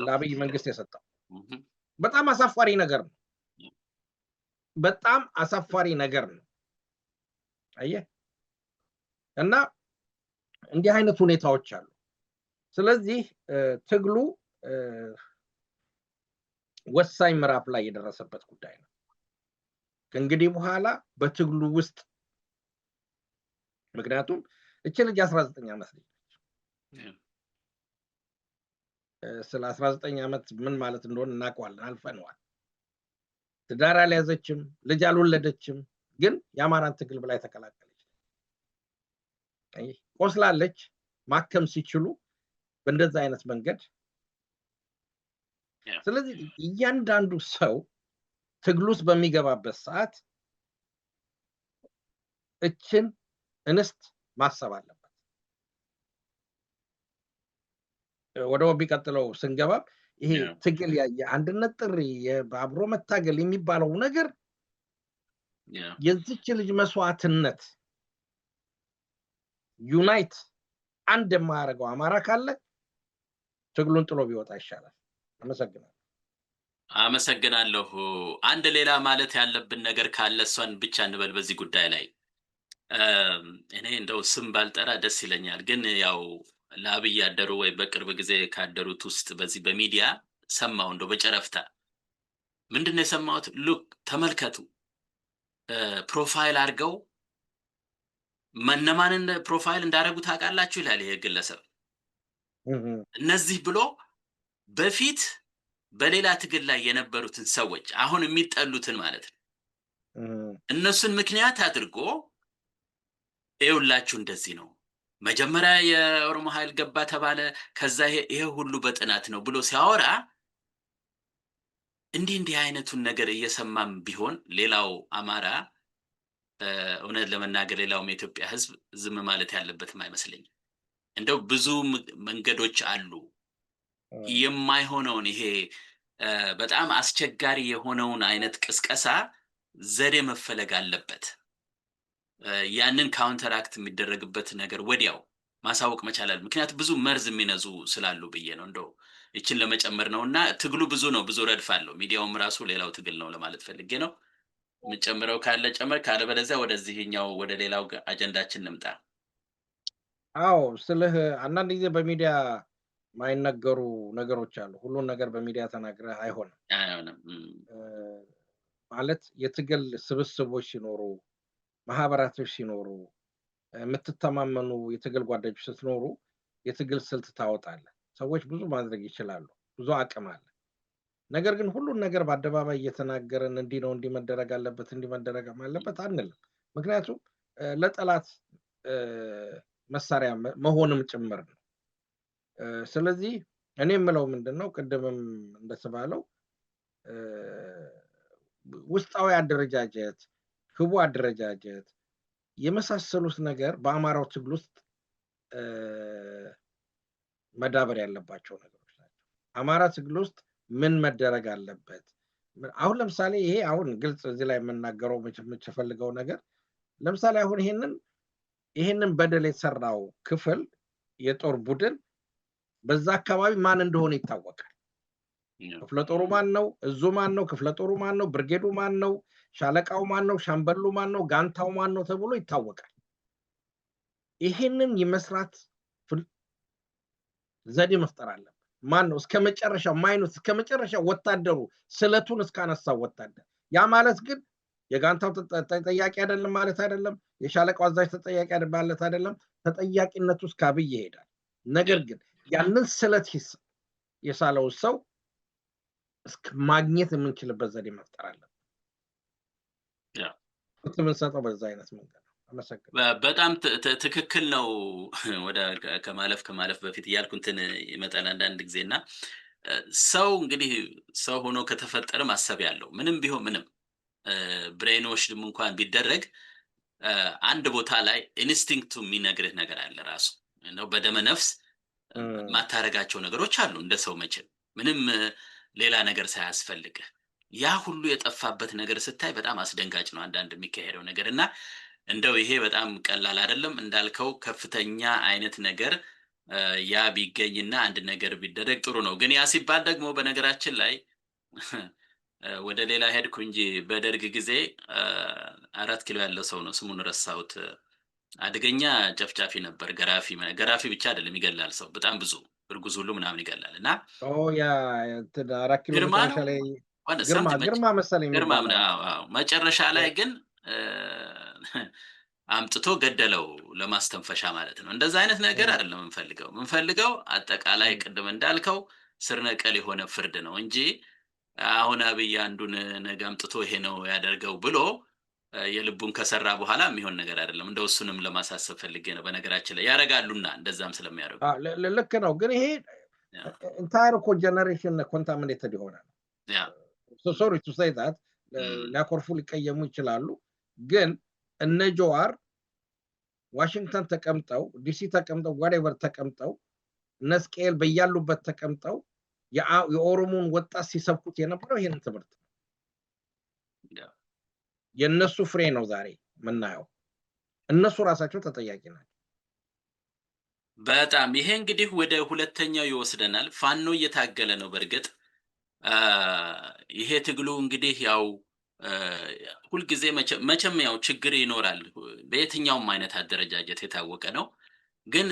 ለአብይ መንግስት የሰጠው። በጣም አሳፋሪ ነገር ነው። በጣም አሳፋሪ ነገር ነው። አየህ እና እንዲህ አይነት ሁኔታዎች አሉ። ስለዚህ ትግሉ ወሳኝ ምዕራፍ ላይ የደረሰበት ጉዳይ ነው። ከእንግዲህ በኋላ በትግሉ ውስጥ ምክንያቱም እቺ ልጅ 19 ዓመት ነች። ስለ 19 ዓመት ምን ማለት እንደሆነ እናውቀዋለን፣ አልፈነዋል። ትዳር አልያዘችም፣ ልጅ አልወለደችም፣ ግን የአማራን ትግል ብላ ተቀላቀለች። ቆስላለች። ማከም ሲችሉ በእንደዛ አይነት መንገድ ስለዚህ እያንዳንዱ ሰው ትግል ውስጥ በሚገባበት ሰዓት እችን እንስት ማሰብ አለበት። ወደ የሚቀጥለው ስንገባ ይሄ ትግል የአንድነት ጥሪ በአብሮ መታገል የሚባለው ነገር የዚች ልጅ መስዋዕትነት ዩናይት አንድ የማያደርገው አማራ ካለ ትግሉን ጥሎ ቢወጣ ይሻላል። አመሰግናለሁ። አንድ ሌላ ማለት ያለብን ነገር ካለ እሷን ብቻ እንበል በዚህ ጉዳይ ላይ። እኔ እንደው ስም ባልጠራ ደስ ይለኛል፣ ግን ያው ለአብይ ያደሩ ወይ በቅርብ ጊዜ ካደሩት ውስጥ በዚህ በሚዲያ ሰማው እንደው በጨረፍታ ምንድነው የሰማሁት? ሉክ ተመልከቱ፣ ፕሮፋይል አድርገው ማንነማንን ፕሮፋይል እንዳደረጉ ታውቃላችሁ ይላል ይሄ ግለሰብ። እነዚህ ብሎ በፊት በሌላ ትግል ላይ የነበሩትን ሰዎች አሁን የሚጠሉትን ማለት ነው እነሱን ምክንያት አድርጎ ይኸውላችሁ እንደዚህ ነው፣ መጀመሪያ የኦሮሞ ኃይል ገባ ተባለ፣ ከዛ ይሄ ሁሉ በጥናት ነው ብሎ ሲያወራ እንዲህ አይነቱን ነገር እየሰማም ቢሆን ሌላው አማራ እውነት ለመናገር ሌላውም የኢትዮጵያ ህዝብ ዝም ማለት ያለበትም አይመስለኝም። እንደው ብዙ መንገዶች አሉ። የማይሆነውን ይሄ በጣም አስቸጋሪ የሆነውን አይነት ቅስቀሳ ዘዴ መፈለግ አለበት። ያንን ካውንተራክት የሚደረግበት ነገር ወዲያው ማሳወቅ መቻላል። ምክንያቱም ብዙ መርዝ የሚነዙ ስላሉ ብዬ ነው። እንደው እቺን ለመጨመር ነውና ትግሉ ብዙ ነው፣ ብዙ ረድፍ አለው። ሚዲያውም ራሱ ሌላው ትግል ነው ለማለት ፈልጌ ነው። የምጨምረው ካለ ጨምር፣ ካለ በለዚያ ወደዚህኛው ወደ ሌላው አጀንዳችን እንምጣ። አዎ ስልህ አንዳንድ ጊዜ በሚዲያ ማይነገሩ ነገሮች አሉ። ሁሉን ነገር በሚዲያ ተናግረህ አይሆንም። ማለት የትግል ስብስቦች ሲኖሩ፣ ማህበራቶች ሲኖሩ፣ የምትተማመኑ የትግል ጓደኞች ስትኖሩ የትግል ስልት ታወጣለህ። ሰዎች ብዙ ማድረግ ይችላሉ፣ ብዙ አቅም አለ። ነገር ግን ሁሉን ነገር በአደባባይ እየተናገረን እንዲህ ነው እንዲህ መደረግ አለበት እንዲህ መደረግ አለበት አንልም። ምክንያቱም ለጠላት መሳሪያ መሆንም ጭምር ነው። ስለዚህ እኔ የምለው ምንድነው ቅድምም እንደተባለው ውስጣዊ አደረጃጀት፣ ህቡ አደረጃጀት የመሳሰሉት ነገር በአማራው ትግል ውስጥ መዳበር ያለባቸው ነገሮች ናቸው። አማራ ትግል ውስጥ ምን መደረግ አለበት? አሁን ለምሳሌ ይሄ አሁን ግልጽ እዚህ ላይ የምናገረው የምፈልገው ነገር ለምሳሌ አሁን ይሄንን በደል የሰራው ክፍል የጦር ቡድን በዛ አካባቢ ማን እንደሆነ ይታወቃል። ክፍለ ጦሩ ማን ነው? እዙ ማን ነው? ክፍለ ጦሩ ማን ነው? ብርጌዱ ማን ነው? ሻለቃው ማን ነው? ሻምበሉ ማን ነው? ጋንታው ማን ነው ተብሎ ይታወቃል። ይሄንን የመስራት ዘዴ መፍጠር አለበት። ማን ነው እስከ መጨረሻው ማይኑት እስከ መጨረሻው ወታደሩ ስለቱን እስካነሳው ወታደር። ያ ማለት ግን የጋንታው ተጠያቂ አይደለም ማለት አይደለም። የሻለቃው አዛዥ ተጠያቂ ማለት አይደለም። ተጠያቂነቱ እስከ አብይ ይሄዳል። ነገር ግን ያንን ስለት የሳለው ሰው ማግኘት የምንችልበት ዘዴ መፍጠር አለበት። የምንሰጠው በዛ አይነት መንገድ ነው። አመሰግናለሁ። በጣም ትክክል ነው። ወደ ከማለፍ በፊት እያልኩ እንትን ይመጣል አንዳንድ ጊዜና ሰው እንግዲህ ሰው ሆኖ ከተፈጠረ ማሰብ ያለው ምንም ቢሆን ምንም ብሬንዎሽድም እንኳን ቢደረግ አንድ ቦታ ላይ ኢንስቲንክቱ የሚነግርህ ነገር አለ። ራሱ ነው በደመ ነፍስ ማታረጋቸው ነገሮች አሉ እንደ ሰው መቼም ምንም ሌላ ነገር ሳያስፈልግህ ያ ሁሉ የጠፋበት ነገር ስታይ በጣም አስደንጋጭ ነው አንዳንድ የሚካሄደው ነገር እና እንደው ይሄ በጣም ቀላል አይደለም እንዳልከው ከፍተኛ አይነት ነገር ያ ቢገኝና አንድ ነገር ቢደረግ ጥሩ ነው። ግን ያ ሲባል ደግሞ በነገራችን ላይ ወደ ሌላ ሄድኩ እንጂ በደርግ ጊዜ 4 ኪሎ ያለው ሰው ነው ስሙን ረሳሁት። አደገኛ ጨፍጫፊ ነበር። ገራፊ ብቻ አይደለም ይገላል ሰው በጣም ብዙ እርጉዝ ሁሉ ምናምን ይገላል እና ያ 4 ኪሎ መጨረሻ ላይ ግርማ መሰለኝ መጨረሻ ላይ ግን አምጥቶ ገደለው ለማስተንፈሻ ማለት ነው። እንደዛ አይነት ነገር አይደለም የምንፈልገው አጠቃላይ ቅድም እንዳልከው ስር ነቀል የሆነ ፍርድ ነው እንጂ አሁን አብይ አንዱን ነገ አምጥቶ ይሄ ነው ያደርገው ብሎ የልቡን ከሰራ በኋላ የሚሆን ነገር አይደለም። እንደው እሱንም ለማሳሰብ ፈልጌ ነው። በነገራችን ላይ ያረጋሉና እንደዛም ስለሚያደርጉ ልክ ነው። ግን ይሄ ኢንታየር እኮ ጀነሬሽን ኮንታሚኔትድ ይሆናል። ሶሪ ቱ ሴይ ዛት ሊያኮርፉ ሊቀየሙ ይችላሉ። ግን እነ ጆዋር ዋሽንግተን ተቀምጠው ዲሲ ተቀምጠው ዋትኤቨር ተቀምጠው እነ ስኬል በያሉበት ተቀምጠው የኦሮሞን ወጣት ሲሰብኩት የነበረው ይሄን ትምህርት ነው። የነሱ ፍሬ ነው ዛሬ የምናየው። እነሱ ራሳቸው ተጠያቂ ናቸው። በጣም ይሄ እንግዲህ ወደ ሁለተኛው ይወስደናል። ፋኖ እየታገለ ነው። በእርግጥ ይሄ ትግሉ እንግዲህ ያው ሁልጊዜ መቼም ያው ችግር ይኖራል። በየትኛውም አይነት አደረጃጀት የታወቀ ነው። ግን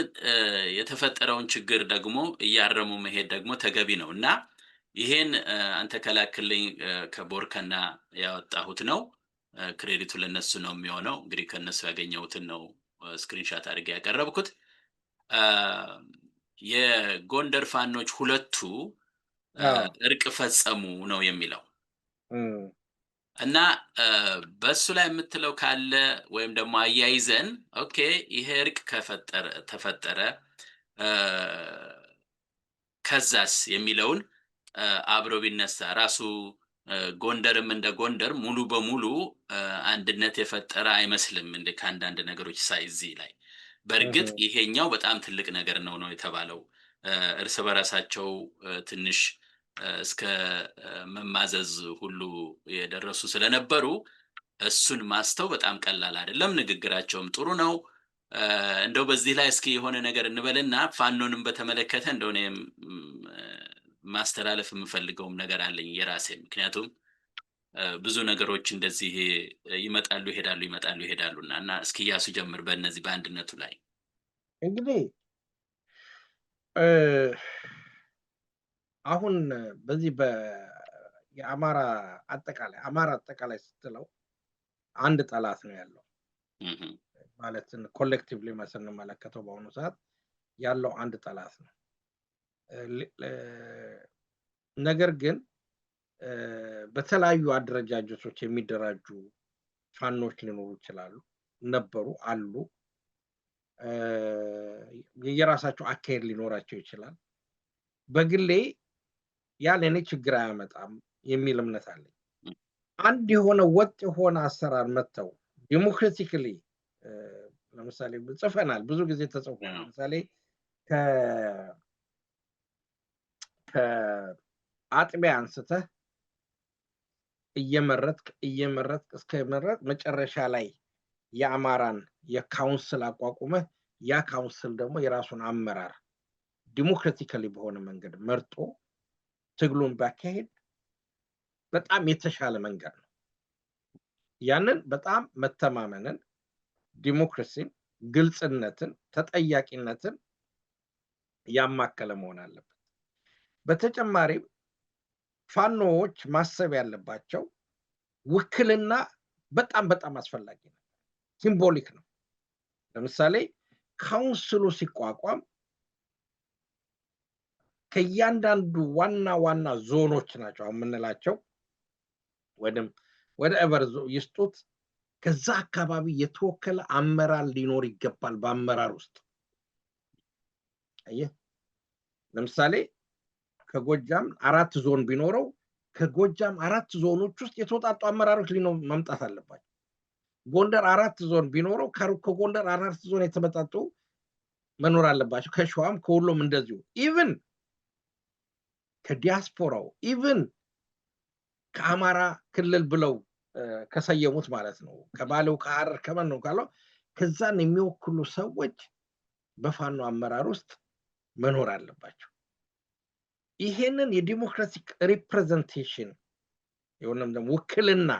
የተፈጠረውን ችግር ደግሞ እያረሙ መሄድ ደግሞ ተገቢ ነው እና ይሄን አንተ ከላክልኝ ከቦርከና ያወጣሁት ነው። ክሬዲቱ ለነሱ ነው የሚሆነው። እንግዲህ ከነሱ ያገኘሁትን ነው ስክሪንሻት አድርጌ ያቀረብኩት። የጎንደር ፋኖች ሁለቱ እርቅ ፈጸሙ ነው የሚለው እና በሱ ላይ የምትለው ካለ ወይም ደግሞ አያይዘን ኦኬ ይሄ እርቅ ተፈጠረ ከዛስ የሚለውን አብሮ ቢነሳ ራሱ ጎንደርም እንደ ጎንደር ሙሉ በሙሉ አንድነት የፈጠረ አይመስልም እንደ ከአንዳንድ ነገሮች ሳይዚ ላይ በእርግጥ ይሄኛው በጣም ትልቅ ነገር ነው የተባለው። እርስ በራሳቸው ትንሽ እስከ መማዘዝ ሁሉ የደረሱ ስለነበሩ እሱን ማስተው በጣም ቀላል አይደለም። ንግግራቸውም ጥሩ ነው። እንደው በዚህ ላይ እስኪ የሆነ ነገር እንበልና ፋኖንም በተመለከተ እንደው እኔም ማስተላለፍ የምፈልገውም ነገር አለኝ የራሴ። ምክንያቱም ብዙ ነገሮች እንደዚህ ይመጣሉ ይሄዳሉና እና እስኪ ያሱ ጀምር በእነዚህ በአንድነቱ ላይ። እንግዲህ አሁን በዚህ የአማራ አጠቃላይ ስትለው አንድ ጠላት ነው ያለው ማለት ኮሌክቲቭሊ ስንመለከተው በአሁኑ ሰዓት ያለው አንድ ጠላት ነው። ነገር ግን በተለያዩ አደረጃጀቶች የሚደራጁ ፋኖች ሊኖሩ ይችላሉ፣ ነበሩ፣ አሉ። የራሳቸው አካሄድ ሊኖራቸው ይችላል። በግሌ ያ ለኔ ችግር አያመጣም የሚል እምነት አለኝ። አንድ የሆነ ወጥ የሆነ አሰራር መተው ዲሞክራቲካሊ ለምሳሌ ጽፈናል፣ ብዙ ጊዜ ተጽፏል። ለምሳሌ ከአጥቢያ አንስተህ እየመረጥክ እስከመረጥ መጨረሻ ላይ የአማራን የካውንስል አቋቁመህ ያ ካውንስል ደግሞ የራሱን አመራር ዲሞክራቲካሊ በሆነ መንገድ መርጦ ትግሉን ባካሄድ በጣም የተሻለ መንገድ ነው። ያንን በጣም መተማመንን፣ ዲሞክራሲን፣ ግልጽነትን፣ ተጠያቂነትን ያማከለ መሆን አለበት። በተጨማሪም ፋኖዎች ማሰብ ያለባቸው ውክልና በጣም አስፈላጊ ነው፣ ሲምቦሊክ ነው። ለምሳሌ ካውንስሉ ሲቋቋም ከእያንዳንዱ ዋና ዞኖች ናቸው የምንላቸው ወደ ኤቨር ይስጡት፣ ከዛ አካባቢ የተወከለ አመራር ሊኖር ይገባል። በአመራር ውስጥ አየህ፣ ለምሳሌ ከጎጃም 4 ዞን ቢኖረው ከጎጃም 4 ዞኖች ውስጥ የተወጣጡ አመራሮች መምጣት አለባቸው። ጎንደር 4 ዞን ቢኖረው ከጎንደር 4 ዞን የተመጣጡ መኖር አለባቸው። ከሸዋም ከሁሉም እንደዚሁ። ኢቭን ከዲያስፖራው ኢቭን ከአማራ ክልል ብለው ከሰየሙት ማለት ነው፣ ከባሌው ከሐረር ከመን ነው ካለው ከዛን የሚወክሉ ሰዎች በፋኖ አመራር ውስጥ መኖር አለባቸው። ይሄንን የዲሞክራቲክ ሪፕሬዘንቴሽን የሆነም ደግሞ ውክልና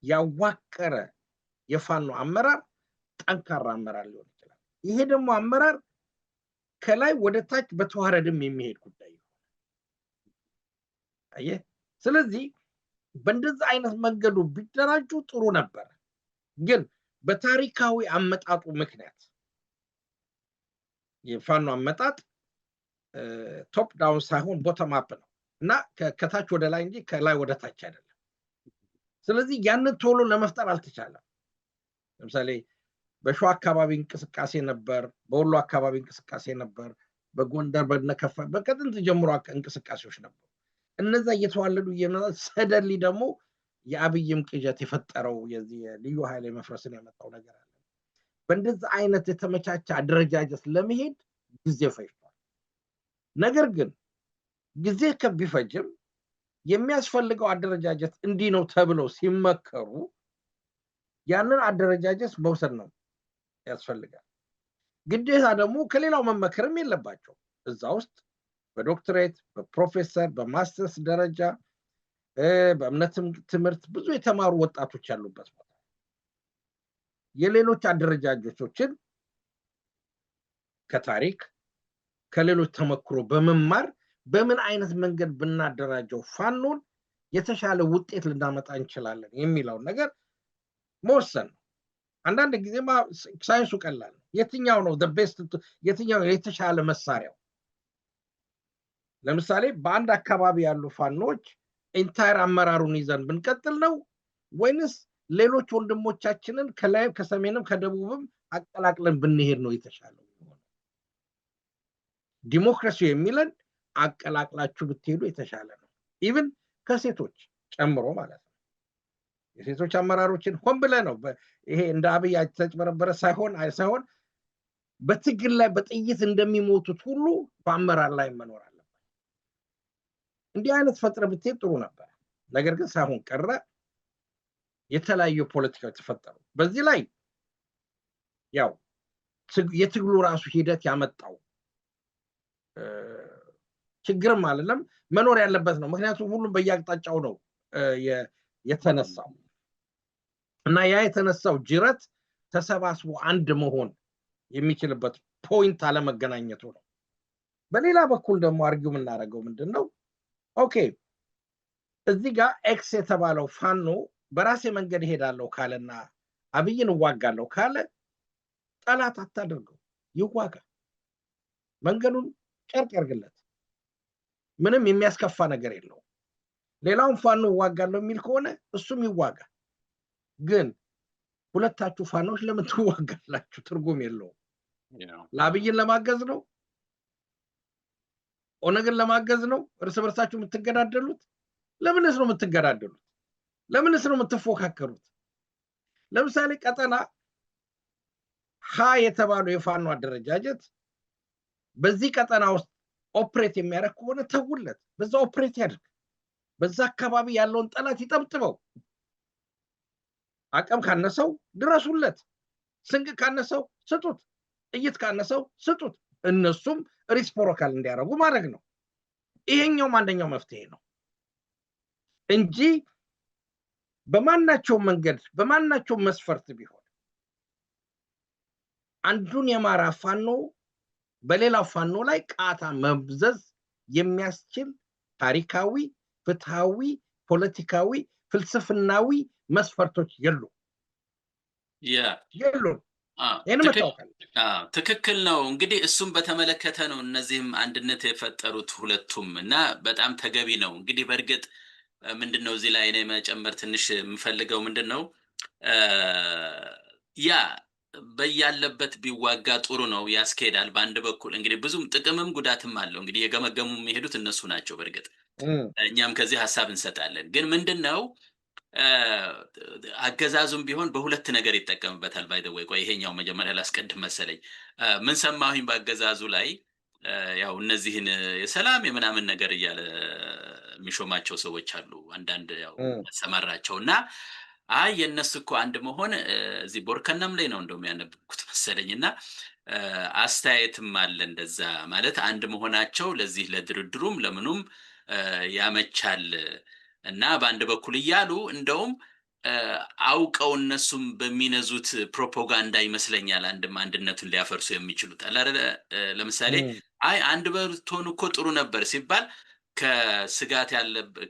ያዋቀረ የፋኖ አመራር ጠንካራ አመራር ሊሆን ይችላል። ይሄ ደግሞ አመራር ከላይ ወደ ታች በተዋረድም የሚሄድ ጉዳይ ነው። አየህ፣ ስለዚህ በእንደዚህ አይነት መንገዱ ቢደራጁ ጥሩ ነበር። ግን በታሪካዊ አመጣጡ ምክንያት የፋኖ አመጣጥ ቶፕ ዳውን ሳይሆን ቦተም አፕ ነው እና ከታች ወደ ላይ እንጂ ከላይ ወደ ታች አይደለም። ስለዚህ ያንን ቶሎ ለመፍጠር አልተቻለም። ለምሳሌ በሸዋ አካባቢ እንቅስቃሴ ነበር፣ በወሎ አካባቢ እንቅስቃሴ ነበር፣ በጎንደር በነከፋ በከጥንት ጀምሮ እንቅስቃሴዎች ነበሩ። እነዛ እየተዋለዱ ሰደሊ ደግሞ የአብይም ቅዠት የፈጠረው የዚህ ልዩ ኃይል መፍረስን ያመጣው ነገር አለ። በእንደዚህ አይነት የተመቻቸ አደረጃጀት ለመሄድ ጊዜ ፈጅቷል። ነገር ግን ጊዜ ከቢፈጅም የሚያስፈልገው አደረጃጀት እንዲህ ነው ተብለው ሲመከሩ ያንን አደረጃጀት መውሰድ ነው ያስፈልጋል። ግዴታ ደግሞ ከሌላው መመከርም የለባቸው። እዛ ውስጥ በዶክትሬት፣ በፕሮፌሰር፣ በማስተርስ ደረጃ በእምነትም ትምህርት ብዙ የተማሩ ወጣቶች ያሉበት ቦታ የሌሎች አደረጃጀቶችን ከታሪክ ከሌሎች ተመክሮ በመማር በምን አይነት መንገድ ብናደራጀው ፋኖን የተሻለ ውጤት ልናመጣ እንችላለን የሚለው ነገር መወሰን ነው። አንዳንድ ጊዜ ሳይንሱ ቀላል ነው። የትኛው ነው ቤስት፣ የትኛው የተሻለ መሳሪያው? ለምሳሌ በአንድ አካባቢ ያሉ ፋኖች ኢንታየር አመራሩን ይዘን ብንቀጥል ነው ወይንስ ሌሎች ወንድሞቻችንን ከላይም ከሰሜንም ከደቡብም አቀላቅለን ብንሄድ ነው የተሻለው? ዲሞክራሲ የሚለን አቀላቅላችሁ ብትሄዱ የተሻለ ነው። ኢቭን ከሴቶች ጨምሮ ማለት ነው። የሴቶች አመራሮችን ሆን ብለህ ነው ይሄ እንደ አብይ ተጭበረበረ ሳይሆን በትግል ላይ በጥይት እንደሚሞቱት ሁሉ በአመራር ላይ መኖር አለበት። እንዲህ አይነት ፈጥረ ብትሄድ ጥሩ ነበር። ነገር ግን ሳይሆን ቀረ። የተለያዩ ፖለቲካዎች ተፈጠሩ። በዚህ ላይ ያው የትግሉ ራሱ ሂደት ያመጣው ችግርም አይደለም መኖር ያለበት ነው። ምክንያቱም ሁሉም በየአቅጣጫው ነው የተነሳው እና ያ የተነሳው ጅረት ተሰባስቦ አንድ መሆን የሚችልበት ፖይንት አለመገናኘቱ ነው። በሌላ በኩል ደግሞ አርጊው የምናደርገው ምንድን ነው? ኦኬ እዚህ ጋር ኤክስ የተባለው ፋኖ በራሴ መንገድ እሄዳለሁ ካለና አብይን እዋጋለሁ ካለ ጠላት አታደርገው፣ ይዋጋ፣ መንገዱን ጨርቅ ያርግለት፣ ምንም የሚያስከፋ ነገር የለውም። ሌላውን ፋኖ እዋጋለሁ የሚል ከሆነ እሱም ይዋጋ። ግን ሁለታችሁ ፋኖች ለምን ትዋጋላችሁ? ትርጉም የለውም። ለአብይን ለማገዝ ነው? ኦነግን ለማገዝ ነው እርስ በርሳችሁ የምትገዳደሉት? ለምንስ ነው የምትገዳደሉት? ለምንስ ነው የምትፎካከሩት? ለምሳሌ ቀጠና ሀ የተባለው የፋኖ አደረጃጀት በዚህ ቀጠና ውስጥ ኦፕሬት የሚያደርግ ከሆነ ተውለት፣ በዛ ኦፕሬት ያድርግ። በዛ አካባቢ ያለውን ጠላት ይጠብጥበው። አቅም ካነሰው ድረሱለት፣ ስንቅ ካነሰው ስጡት፣ ጥይት ካነሰው ስጡት። እነሱም ሪስፖሮካል እንዲያደርጉ ማድረግ ነው። ይሄኛውም አንደኛው መፍትሄ ነው እንጂ በማናቸው መንገድ በማናቸው መስፈርት ቢሆን አንዱን የማራ ፋኖ በሌላ ፋኖ ላይ ቃታ መብዘዝ የሚያስችል ታሪካዊ፣ ፍትሃዊ፣ ፖለቲካዊ፣ ፍልስፍናዊ መስፈርቶች የሉ። ትክክል ነው። እንግዲህ እሱም በተመለከተ ነው እነዚህም አንድነት የፈጠሩት ሁለቱም እና በጣም ተገቢ ነው። እንግዲህ በእርግጥ ምንድነው እዚህ ላይ እኔ መጨመር ትንሽ የምፈልገው ምንድነው ያ በያለበት ቢዋጋ ጥሩ ነው፣ ያስኬዳል። በአንድ በኩል እንግዲህ ብዙም ጥቅምም ጉዳትም አለው። እንግዲህ የገመገሙ የሚሄዱት እነሱ ናቸው። በእርግጥ እኛም ከዚህ ሀሳብ እንሰጣለን። ግን ምንድነው አገዛዙም ቢሆን በሁለት ነገር ይጠቀምበታል። ባይ ዘ ወይ ቆይ ይሄኛው መጀመሪያ ላስቀድም መሰለኝ። ምን ሰማሁኝ በአገዛዙ ላይ ያው እነዚህን የሰላም የምናምን ነገር እያለ የሚሾማቸው ሰዎች አሉ። አንዳንድ ያው ሰማራቸው እና አይ የነሱ እኮ አንድ መሆን እዚህ ቦርከናም ላይ ነው እንደውም ያነበብኩት መሰለኝና አስተያየትም አለ እንደዛ ማለት አንድ መሆናቸው ለዚህ ለድርድሩም ለምኑም ያመቻል እና በአንድ በኩል እያሉ እንደውም አውቀው እነሱም በሚነዙት ፕሮፓጋንዳ ይመስለኛል አንድነቱን ሊያፈርሱ የሚችሉት አላረ። ለምሳሌ አይ አንድ በርቶን እኮ ጥሩ ነበር ሲባል ከስጋት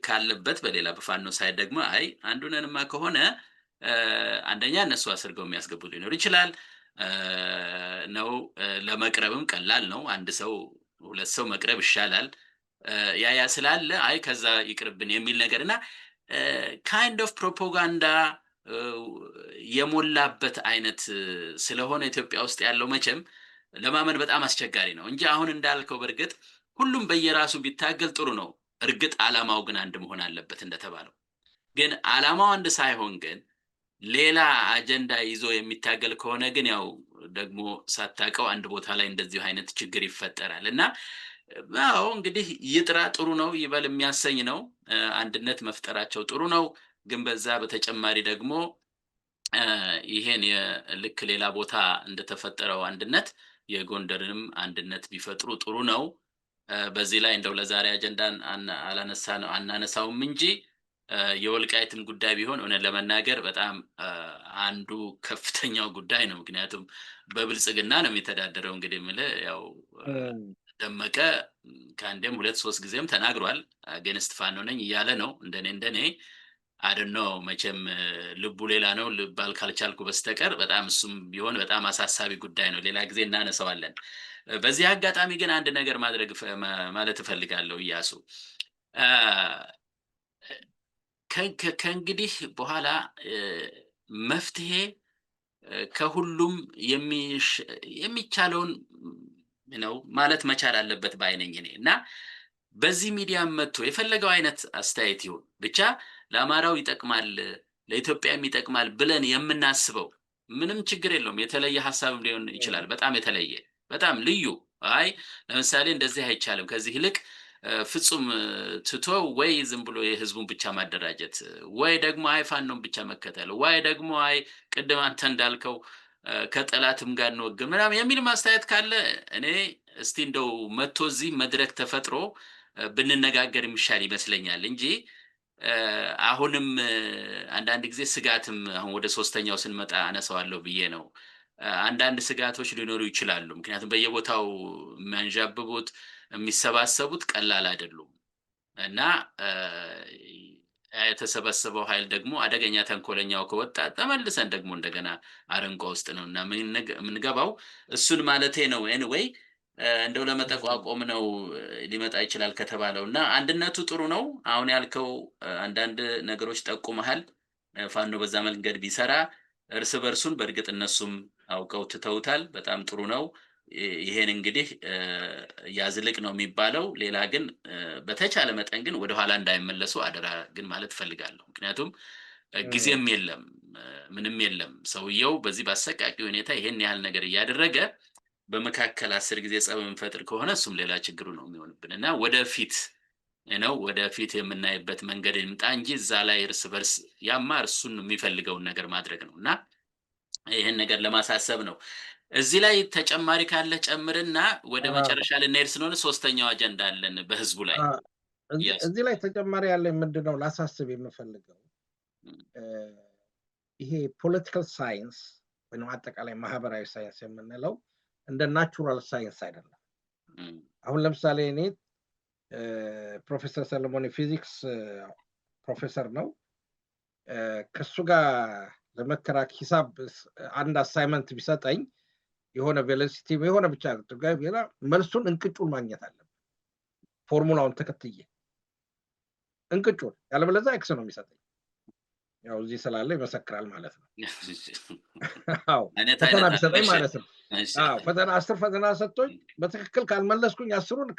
ካለበት በሌላ በፋኖ ሳይድ ደግሞ አይ አንዱንንማ ከሆነ አንደኛ እነሱ አስርገው የሚያስገቡ ሊኖር ይችላል ነው። ለመቅረብም ቀላል ነው። አንድ ሰው ሁለት ሰው መቅረብ ይሻላል። ያ ስላለ አይ ከዛ ይቅርብን የሚል ነገርና ካይንድ ኦፍ ፕሮፓጋንዳ የሞላበት አይነት ስለሆነ ኢትዮጵያ ውስጥ ያለው መቼም ለማመን በጣም አስቸጋሪ ነው እንጂ አሁን እንዳልከው በርግጥ ሁሉም በየራሱ ቢታገል ጥሩ ነው። እርግጥ ዓላማው ግን አንድ መሆን አለበት እንደተባለው። ግን ዓላማው አንድ ሳይሆን ግን ሌላ አጀንዳ ይዞ የሚታገል ከሆነ ግን ያው ደግሞ ሳታቀው አንድ ቦታ ላይ እንደዚህ አይነት ችግር ይፈጠራል እና አዎ እንግዲህ ይጥራ ጥሩ ነው፣ ይበል የሚያሰኝ ነው። አንድነት መፍጠራቸው ጥሩ ነው። ግን በዛ በተጨማሪ ደግሞ ይሄን ልክ ሌላ ቦታ እንደተፈጠረው አንድነት የጎንደርንም አንድነት ቢፈጥሩ ጥሩ ነው። በዚህ ላይ እንደው ለዛሬ አጀንዳን አናነሳውም እንጂ የወልቃይትም ጉዳይ ቢሆን እውነት ለመናገር በጣም አንዱ ከፍተኛው ጉዳይ ነው። ምክንያቱም በብልጽግና ነው የሚተዳደረው። እንግዲህ የምልህ ያው ደመቀ ከአንዴም 2-3 ጊዜም ተናግሯል። አገንስት ፋኖ ነኝ እያለ ነው። እንደኔ አደኖ መቼም ልቡ ሌላ ነው ልባል ካልቻልኩ በስተቀር በጣም እሱም ቢሆን በጣም አሳሳቢ ጉዳይ ነው። ሌላ ጊዜ እናነሳዋለን። በዚህ አጋጣሚ ግን አንድ ነገር ማለት እፈልጋለሁ። ኢያሱ ከእንግዲህ በኋላ መፍትሄ ከሁሉም የሚቻለውን ነው ማለት መቻል አለበት ባይነኝ እኔ እና በዚህ ሚዲያ መጥቶ የፈለገው አይነት አስተያየት ይሁን ብቻ ለአማራው ይጠቅማል ለኢትዮጵያም ይጠቅማል ብለን የምናስበው ምንም ችግር የለውም። የተለየ ሐሳብም ሊሆን ይችላል። በጣም የተለየ በጣም ልዩ አይ ለምሳሌ እንደዚህ አይቻልም ከዚህ ይልቅ ፍጹም ትቶ ወይ ዝም ብሎ የህዝቡን ብቻ ማደራጀት ወይ ደግሞ አይ ፋኖን ብቻ መከተል ወይ ደግሞ አይ ቅድም አንተ እንዳልከው ከጠላትም ጋር ነው ግን ምናምን የሚል ማስተያየት ካለ እኔ እስቲ እንደው መጥቶ እዚህ መድረክ ተፈጥሮ ብንነጋገር የሚሻል ይመስለኛል እንጂ አሁንም አንዳንድ ጊዜ ስጋትም አሁን ወደ ሶስተኛው ስንመጣ አነሳዋለሁ ብዬ ነው። አንዳንድ ስጋቶች ሊኖሩ ይችላሉ። ምክንያቱም በየቦታው የሚያንዣብቡት የሚሰባሰቡት ቀላል አይደሉም እና የተሰበሰበው ኃይል ደግሞ አደገኛ ተንኮለኛው ከወጣ ተመልሰን ደግሞ እንደገና አረንቋ ውስጥ ነውና ምንገባው እሱን ማለቴ ነው። ኤኒዌይ እንደው ለመጠቋቆም ነው ሊመጣ ይችላል ከተባለውና አንድነቱ ጥሩ ነው። አሁን ያልከው አንዳንድ ነገሮች ጠቁመሃል። ፋኖ በዛ መንገድ ቢሰራ እርስ በርሱን በእርግጥ እነሱም አውቀው ትተውታል። በጣም ጥሩ ነው። ይሄን እንግዲህ ያዝልቅ ነው የሚባለው። ሌላ ግን በተቻለ መጠን ግን ወደ ኋላ እንዳይመለሱ አደራ ግን ማለት ፈልጋለሁ። ምክንያቱም ጊዜም የለም ምንም የለም ሰውየው በዚህ ባሰቃቂ ሁኔታ ይሄን ያህል ነገር እያደረገ በመካከል 10 ጊዜ ጸብ እንፈጥር ከሆነ እሱም ሌላ ችግሩ ነው የሚሆንብንና ወደፊት የምናይበት መንገድ ይምጣ እንጂ እዛ ላይ እርስ በርስ ያማ እርሱን የሚፈልገውን ነገር ማድረግ ነውና ይሄን ነገር ለማሳሰብ ነው። እዚህ ላይ ተጨማሪ ካለ ጨምርና ወደ መጨረሻ ልንሄድ ስለሆነ ሶስተኛው አጀንዳ አለን በህዝቡ ላይ እዚህ ላይ ተጨማሪ ያለ ምንድነው ላሳስብ የምፈልገው ይሄ ፖለቲካል ሳይንስ ወይም አጠቃላይ ማህበራዊ ሳይንስ የምንለው እንደ ናቹራል ሳይንስ አይደለም። አሁን ለምሳሌ እኔ ፕሮፌሰር ሰለሞን ፊዚክስ ፕሮፌሰር ነው ከሱ ጋር ለመከራክ ሂሳብ አንድ አሳይመንት ቢሰጠኝ የሆነ ቬሎሲቲ የሆነ ብቻ ጋር መልሱን እንቅጩን ማግኘት አለበት ፎርሙላውን ተከትዬ እንቅጩን ያለበለዚያ ኤክስ ነው የሚሰጠኝ ያው እዚህ ስላለ ይመሰክራል ማለት ነው። አዎ ፈተና ቢሰጠኝ ማለት ነው። አዎ ፈተና 10 ፈተና ሰጥቶኝ በትክክል ካልመለስኩኝ 10ን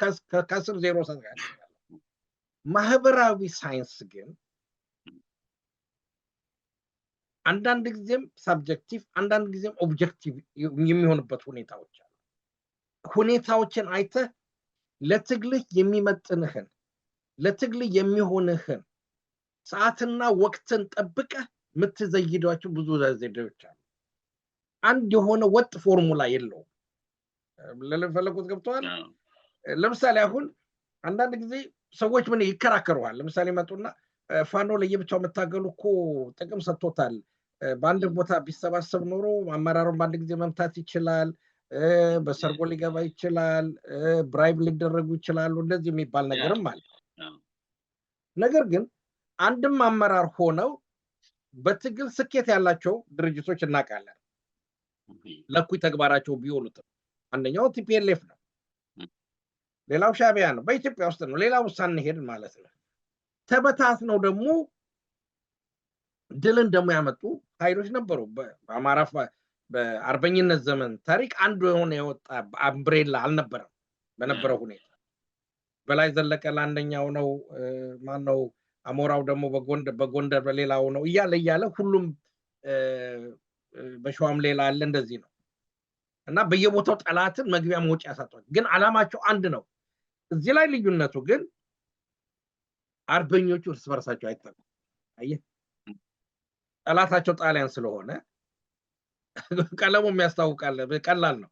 ከ10 0 ሰጥቷል። ማህበራዊ ሳይንስ ግን አንዳንድ ጊዜም ሰብጀክቲቭ አንዳንድ ጊዜም ኦብጀክቲቭ የሚሆንበት ሁኔታዎች አሉ። ሁኔታዎችን አይተህ ለትግልህ የሚመጥንህን ለትግልህ የሚሆንህን ሰዓትና ወቅትን ጠብቀህ የምትዘይዷቸው ብዙ ዘዴዎች አሉ። አንድ የሆነ ወጥ ፎርሙላ የለውም። ለፈለጉት ገብተዋል። ለምሳሌ አሁን አንዳንድ ጊዜ ሰዎች ምን ይከራከሩሃል። ለምሳሌ መጡና ፋኖ ለየብቻው መታገሉ እኮ ጥቅም ሰጥቶታል። በአንድ ቦታ ቢሰባሰብ ኖሮ አመራሩን በአንድ ጊዜ መምታት ይችላል፣ በሰርጎ ሊገባ ይችላል፣ ብራይብ ሊደረጉ ይችላሉ። እንደዚህ የሚባል ነገርም አለ። ነገር ግን አንድም አመራር ሆነው በትግል ስኬት ያላቸው ድርጅቶች እናውቃለን። ለኩይ ተግባራቸው ቢውሉት አንደኛው ቲፒኤልኤፍ ነው፣ ሌላው ሻዕቢያ ነው። በኢትዮጵያ ውስጥ ነው። ሌላው ሳንሄድ ማለት ነው። ተበታትነው ደግሞ ድልን ደግሞ ያመጡ ኃይሎች ነበሩ። በአማራ በአርበኝነት ዘመን ታሪክ አንዱ የሆነ የወጣ አምብሬላ አልነበረም። በነበረው ሁኔታ በላይ ዘለቀ ለአንደኛው ነው፣ ማነው አሞራው ደግሞ በጎንደር በሌላው ነው እያለ ሁሉም በሸዋም ሌላ አለ። እንደዚህ ነው እና በየቦታው ጠላትን መግቢያ መውጫ ያሳጣሉ። ግን አላማቸው አንድ ነው። እዚህ ላይ ልዩነቱ ግን አርበኞቹ እርስ በርሳቸው አይጣሉም። አየህ ጠላታቸው ጣሊያን ስለሆነ ቀለሙም ያስታውቃል። ቀላል ነው።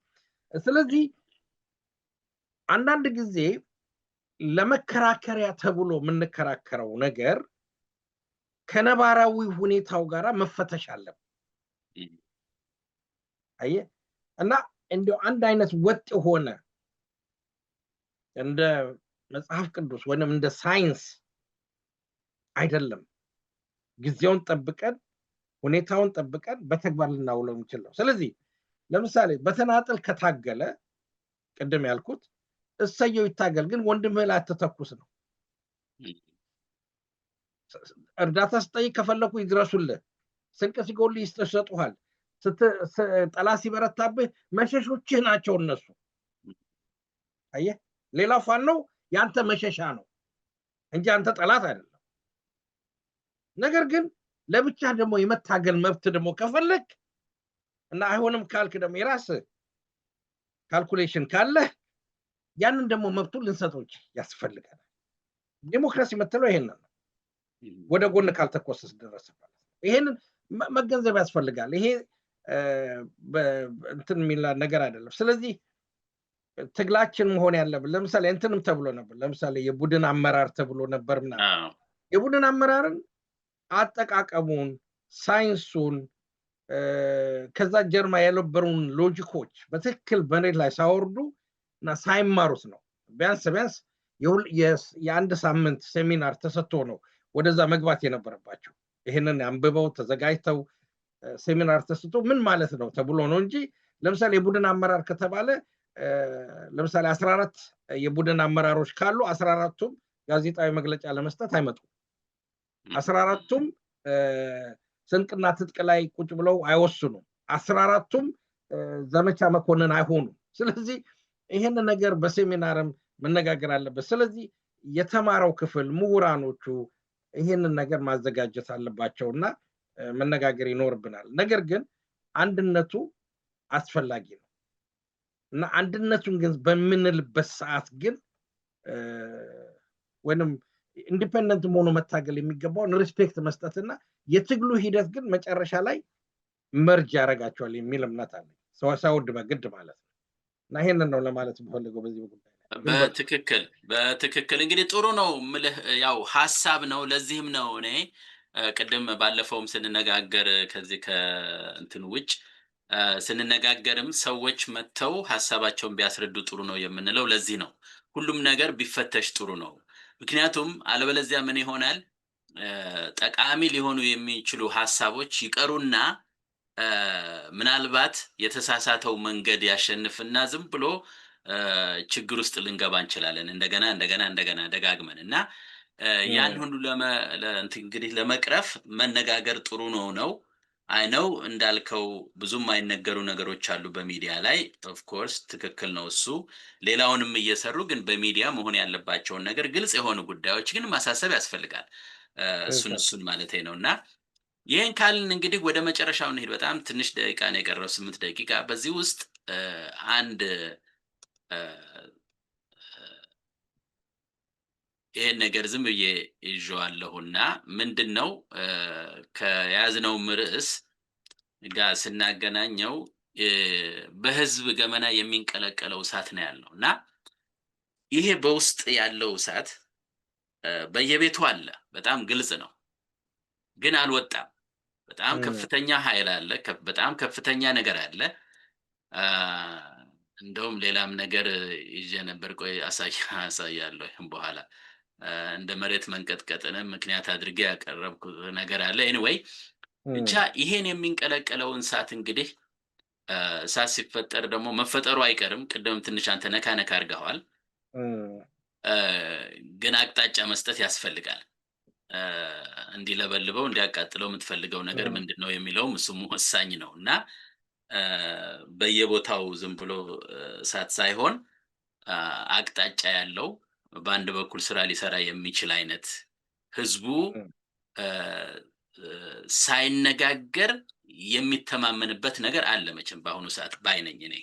ስለዚህ አንዳንድ ጊዜ ለመከራከሪያ ተብሎ የምንከራከረው ነገር ከነባራዊ ሁኔታው ጋር መፈተሽ አለበት። አየህ እና እንደው አንድ አይነት ወጥ ሆነ እንደ መጽሐፍ ቅዱስ ወይንም እንደ ሳይንስ አይደለም። ጊዜውን ጠብቀን ሁኔታውን ጠብቀን በተግባር ልናውለው እንችላለን። ስለዚህ ለምሳሌ በተናጠል ከታገለ ቅድም ያልኩት እሰየው ይታገል፣ ግን ወንድምህ ላይ አትተኩስ ነው። እርዳታ ስጠይቅ ከፈለኩ ይድረሱልህ፣ ስንቅ ሲጎልህ ይሰጡሃል። ጠላት ሲበረታብህ መሸሾችህ ናቸው እነሱ። አየህ ሌላው ፋኖ ያንተ መሸሻ ነው እንጂ አንተ ጠላት አይደለም። ነገር ግን ለብቻ ደግሞ የመታገል መብት ደግሞ ከፈለክ እና አይሆንም ካልክ ደግሞ የራስህ ካልኩሌሽን ካለ ያንን ደግሞ መብቱን ልንሰጦች ያስፈልጋል። ዲሞክራሲ የምትለው ይሄንን ነው። ወደ ጎን ካልተኮሰስ ድረስ ይሄንን መገንዘብ ያስፈልጋል። ይሄ እንትን የሚል ነገር አይደለም። ስለዚህ ትግላችን መሆን ያለብን ለምሳሌ እንትንም ተብሎ ነበር። ለምሳሌ የቡድን አመራር ተብሎ ነበር ምናምን። የቡድን አመራርን አጠቃቀሙን ሳይንሱን ከዛ ጀርማ የነበሩን ሎጂኮች በትክክል በኔት ላይ ሳወርዱ እና ሳይማሩት ነው። ቢያንስ የአንድ ሳምንት ሴሚናር ተሰጥቶ ነው ወደዛ መግባት የነበረባቸው። ይሄንን አንብበው ተዘጋጅተው ሴሚናር ተሰጥቶ ምን ማለት ነው ተብሎ ነው እንጂ ለምሳሌ የቡድን አመራር ከተባለ ለምሳሌ 14 የቡድን አመራሮች ካሉ 14ቱም ጋዜጣዊ መግለጫ ለመስጠት አይመጡም። 14ቱም ስንቅና ትጥቅ ላይ ቁጭ ብለው አይወስኑም። 14ቱም ዘመቻ መኮንን አይሆኑም። ስለዚህ ይሄን ነገር በሴሚናርም መነጋገር አለበት። ስለዚህ የተማረው ክፍል ምሁራኖቹ ይሄንን ነገር ማዘጋጀት አለባቸውና መነጋገር ይኖርብናል። ነገር ግን አንድነቱ አስፈላጊ ነው እና አንድነቱን ግን በምንልበት ሰዓት ግን ወይንም ኢንዲፔንደንት ሆኖ መታገል የሚገባውን ሪስፔክት መስጠትና የትግሉ ሂደት ግን መጨረሻ ላይ መርጅ ያደርጋቸዋል የሚል እምነት አለ። ሳይወድ በግድ ማለት ነው እና ይሄንን ነው ለማለት የምፈልገው በዚህ ጉዳይ ላይ። በትክክል እንግዲህ ጥሩ ነው ምልህ ያው ሐሳብ ነው። ለዚህም ነው እኔ ቅድም ባለፈውም ስንነጋገር ከዚህ ከእንትን ውጭ ስንነጋገርም ሰዎች መጥተው ሐሳባቸውን ቢያስረዱ ጥሩ ነው የምንለው ለዚህ ነው። ሁሉም ነገር ቢፈተሽ ጥሩ ነው። ምክንያቱም አለበለዚያ ምን ይሆናል? ጠቃሚ ሊሆኑ የሚችሉ ሐሳቦች ይቀሩና ምናልባት የተሳሳተው መንገድ ያሸንፍና ዝም ብሎ ችግር ውስጥ ልንገባ እንችላለን እንደገና ደጋግመን እና ያን ሁሉ እንግዲህ ለመቅረፍ መነጋገር ጥሩ ነው። አይ ነው እንዳልከው ብዙም አይነገሩ ነገሮች አሉ በሚዲያ ላይ ኦፍ ኮርስ ትክክል ነው እሱ። ሌላውንም እየሰሩ ግን በሚዲያ መሆን ያለባቸውን ነገር ግልጽ የሆኑ ጉዳዮች ግን ማሳሰብ ያስፈልጋል። እሱን ማለቴ ነውና ይሄን ካልን እንግዲህ ወደ መጨረሻው እንሄድ። በጣም ትንሽ ደቂቃ ነው የቀረው 8 ደቂቃ። በዚህ ውስጥ አንድ ይሄን ነገር ዝም ብዬ ይዤዋለሁና ምንድነው ከያዝነው ርዕስ ጋር ስናገናኘው በህዝብ ገመና የሚንቀለቀለው እሳት ነው ያለው እና ይሄ በውስጥ ያለው እሳት በየቤቱ አለ። በጣም ግልጽ ነው፣ ግን አልወጣም። በጣም ከፍተኛ ኃይል አለ፣ በጣም ከፍተኛ ነገር አለ። እንደውም ሌላም ነገር ይዤ ነበር፣ ቆይ አሳያለሁ በኋላ። እንደ መሬት መንቀጥቀጥንም ምክንያት አድርጌ ያቀረብኩት ነገር አለ። ኤኒዌይ ብቻ ይሄን የሚንቀለቀለውን እሳት እንግዲህ እሳት ሲፈጠር ደግሞ መፈጠሩ አይቀርም። ቅድም ትንሽ አንተ ነካ አድርገዋል። ግን አቅጣጫ መስጠት ያስፈልጋል። እንዲለበልበው እንዲያቃጥለው የምትፈልገው ነገር ምንድነው የሚለውም እሱም ወሳኝ ነው እና በየቦታው ዝም ብሎ እሳት ሳይሆን አቅጣጫ ያለው በአንድ በኩል ስራ ሊሰራ የሚችል አይነት ህዝቡ ሳይነጋገር የሚተማመንበት ነገር አለ መቼም በአሁኑ ሰዓት ባይነኝ እኔ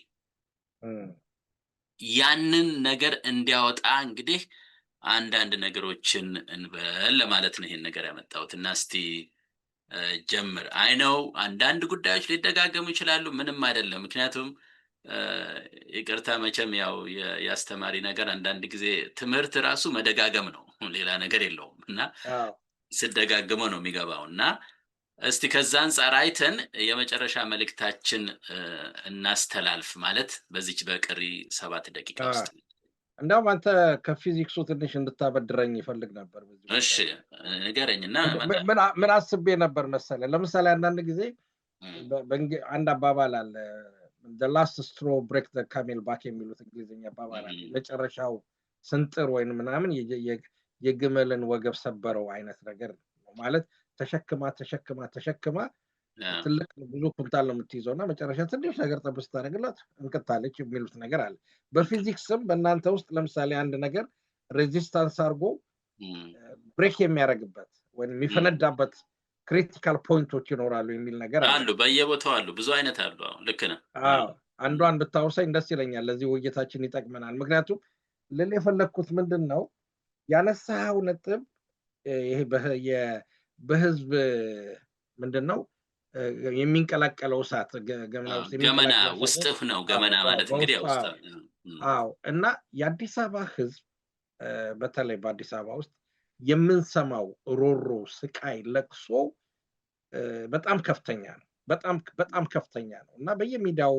ያንን ነገር እንዲያወጣ እንግዲህ አንዳንድ ነገሮችን እንበል ለማለት ነው ይሄን ነገር ያመጣሁት እና እስቲ ጀምር። አይ ነው አንዳንድ ጉዳዮች ሊደጋገሙ ይችላሉ፣ ምንም አይደለም። ምክንያቱም ይቅርታ መቼም ያው ያስተማሪ ነገር አንዳንድ ጊዜ ትምህርት ራሱ መደጋገም ነው፣ ሌላ ነገር የለውም እና ስደጋግመው ነው የሚገባው እና እስቲ ከዛ አንፃር አይተን የመጨረሻ መልእክታችን እናስተላልፍ ማለት በዚች በቀሪ 7 ደቂቃ ውስጥ። እንደውም አንተ ከፊዚክሱ ትንሽ እንድታበድረኝ ይፈልግ ነበር። እሺ ንገረኝና ምን አስቤ ነበር መሰለ። ለምሳሌ አንዳንድ ጊዜ አንድ አባባል አለ the last straw break the camel back የሚሉት እንግሊዝኛ አባባል አለ። መጨረሻው ስንጥር ወይንም ምናምን የግመልን ወገብ ሰበረው አይነት ነገር ነው ማለት ተሸክማ ትልቅ ብዙ ኩንታል ነው የምትይዘውና መጨረሻ ትንሽ ነገር ጠብስ ታደርግላት እንቅታለች የሚሉት ነገር አለ። በፊዚክስም በእናንተ ውስጥ ለምሳሌ አንድ ነገር ሬዚስታንስ አድርጎ ብሬክ የሚያደርግበት ወይም የሚፈነዳበት ክሪቲካል ፖይንቶች ይኖራሉ የሚል ነገር አሉ። በየቦታው አሉ፣ ብዙ አይነት አሉ። ልክ ነህ። አንዷን ብታወሳኝ ደስ ይለኛል፣ ለዚህ ውይይታችን ይጠቅመናል። ምክንያቱም ልል የፈለግኩት ምንድን ነው ያነሳው ነጥብ ይሄ በህዝብ ምንድን ነው የሚንቀላቀለው እሳት ገመና ውስጥ ነው። ገመና ማለት እንግዲህ ውስጥ እና የአዲስ አበባ ህዝብ በተለይ በአዲስ አበባ ውስጥ የምንሰማው ሮሮ፣ ስቃይ፣ ለቅሶ በጣም ከፍተኛ ነው። በጣም ከፍተኛ ነው እና በየሚዲያው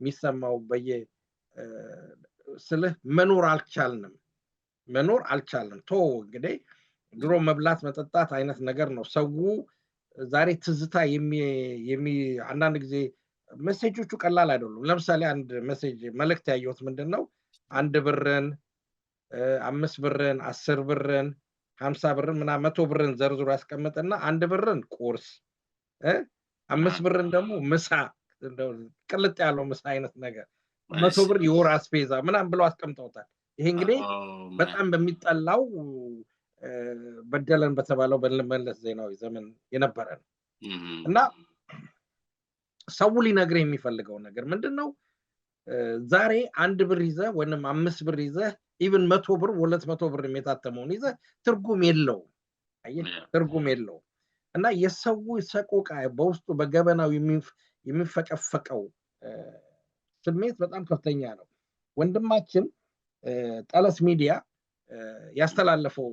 የሚሰማው ስልህ መኖር አልቻልንም። እንግዲህ ድሮ መብላት መጠጣት አይነት ነገር ነው። ሰው ዛሬ ትዝታ አንዳንድ ጊዜ ሜሴጆቹ ቀላል አይደሉም። ለምሳሌ አንድ መልእክት ያየሁት ምንድን ነው 1 ብርን 5 ብርን 10 ብርን 50 ብርን ምናምን 100 ብርን ዘርዝሮ ያስቀምጥና 1 ብርን ቁርስ 5 ብርን ደግሞ ምሳ ቅልጥ ያለው ምሳ አይነት ነገር 100 ብር የወር አስቤዛ ምናምን ብለው አስቀምጠውታል። ይሄ እንግዲህ በጣም በሚጠላው በደለን በተባለው በመለስ ዜናዊ ዘመን የነበረ ነው እና ሰው ሊነግርህ የሚፈልገው ነገር ምንድነው? ዛሬ 1 ብር ይዘህ ወይንም 5 ብር ይዘህ ኢቭን 100 ብር 200 ብር የታተመውን ይዘህ ትርጉም የለውም። አየህ ትርጉም የለውም። እና የሰው ሰቆቃ በውስጡ በገበናው የሚፈቀፈቀው ስሜት በጣም ከፍተኛ ነው። ወንድማችን ጠለስ ሚዲያ ያስተላለፈው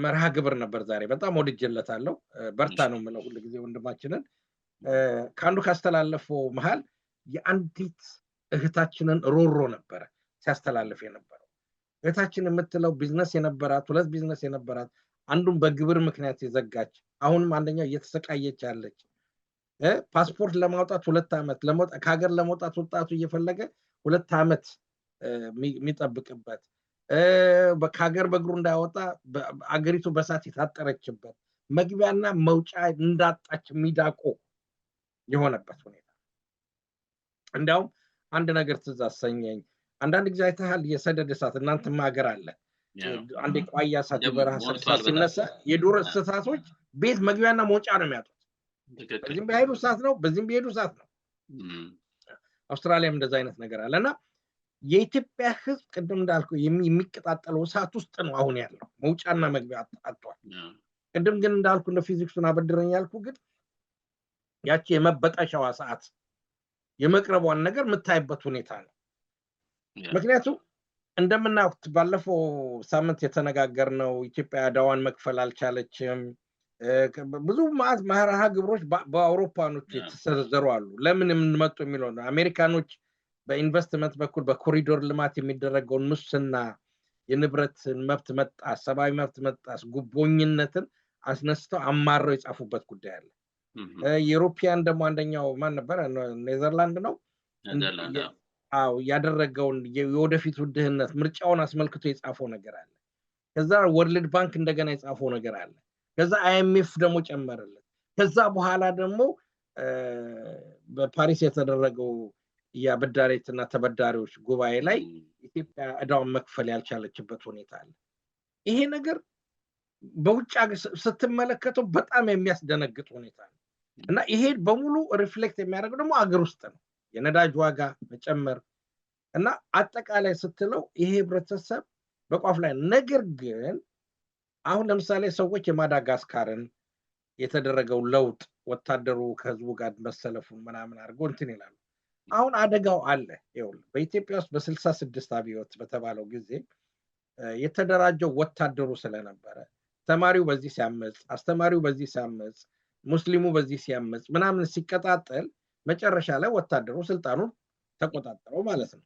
መርሃ ግብር ነበር ዛሬ። በጣም ወድጀለታለሁ። በርታ ነው የምለው ሁሉ ጊዜ ወንድማችንን። ከአንዱ ካስተላለፈው መሃል የአንዲት እህታችንን ሮሮ ነበረ ሲያስተላልፍ የነበረው። እህታችን የምትለው ቢዝነስ የነበራት 2 ቢዝነስ የነበራት አንዱን በግብር ምክንያት የዘጋች አሁንም አንደኛው እየተሰቃየች ያለች ፓስፖርት ለማውጣት 2 ዓመት ከሀገር ለመውጣት ወጣቱ እየፈለገ 2 ዓመት የሚጠብቅበት ከሀገር በእግሩ እንዳይወጣ አገሪቱ በሳት የታጠረችበት መግቢያና መውጫ እንዳጣች ሚዳቆ የሆነበት ሁኔታ። እንዲያውም አንድ ነገር ትዝ አሰኘኝ። አንዳንድ ጊዜ አይተሃል የሰደድ እሳት እናንተም ሀገር አለ። አንድ ቋያ እሳት በረሃ ሲነሳ የዱር እንስሳቶች ቤት መግቢያና መውጫ ነው የሚያጡት። በዚህም ቢሄዱ እሳት ነው፣ በዚህም ቢሄዱ እሳት ነው። አውስትራሊያም እንደዛ አይነት ነገር አለና የኢትዮጵያ ሕዝብ ቅድም እንዳልኩ የሚቀጣጠለው እሳት ውስጥ ነው አሁን ያለው። መውጫና መግቢያ አጥቷል። ቅድም ግን እንዳልኩ ለፊዚክሱን አበድረኝ ያልኩ ግን ያቺ የመበጠሻዋ ሰዓት የመቅረቧን ነገር የምታይበት ሁኔታ ነው። ምክንያቱም እንደምናውቁት ባለፈው ሳምንት የተነጋገርነው ኢትዮጵያ ዕዳዋን መክፈል አልቻለችም። ብዙ መርሃ ግብሮች በአውሮፓኖች የተሰረዘሩ አሉ። ለምን የምንመጡ የሚለው ነው። አሜሪካኖች በኢንቨስትመንት በኩል በኮሪዶር ልማት የሚደረገውን ሙስና፣ የንብረትን መብት መጣስ፣ ሰብአዊ መብት መጣስ፣ ጉቦኝነትን አስነስተው አማረው የጻፉበት ጉዳይ አለ። የዩሮፒያን ደግሞ አንደኛው ማን ነበረ? ኔዘርላንድ ነው። አዎ ያደረገውን የወደፊቱ ድህነት ምርጫውን አስመልክቶ የጻፈው ነገር አለ። ከዛ ወርልድ ባንክ እንደገና የጻፈው ነገር አለ። ከዛ አይኤምኤፍ ደግሞ ጨመረለት። ከዛ በኋላ ደግሞ በፓሪስ የተደረገው የአበዳሪትና ተበዳሪዎች ጉባኤ ላይ ኢትዮጵያ ዕዳውን መክፈል ያልቻለችበት ሁኔታ አለ። ይሄ ነገር በውጭ ስትመለከተው በጣም የሚያስደነግጥ ሁኔታ ነው። እና ይሄ በሙሉ ሪፍሌክት የሚያደርገው ደግሞ አገር ውስጥ ነው። የነዳጅ ዋጋ መጨመር እና አጠቃላይ ስትለው ይሄ ህብረተሰብ በቋፍ ላይ። ነገር ግን አሁን ለምሳሌ ሰዎች የማዳጋስካርን የተደረገው ለውጥ ወታደሩ ከህዝቡ ጋር መሰለፉን ምናምን አድርጎ እንትን ይላሉ። አሁን አደጋው አለ። ይኸውልህ በኢትዮጵያ ውስጥ በ66 አብዮት በተባለው ጊዜ የተደራጀው ወታደሩ ስለነበረ ተማሪው በዚህ ሲያመጽ፣ አስተማሪው በዚህ ሲያመጽ፣ ሙስሊሙ በዚህ ሲያመጽ ምናምን ሲቀጣጠል መጨረሻ ላይ ወታደሩ ስልጣኑን ተቆጣጠረው ማለት ነው።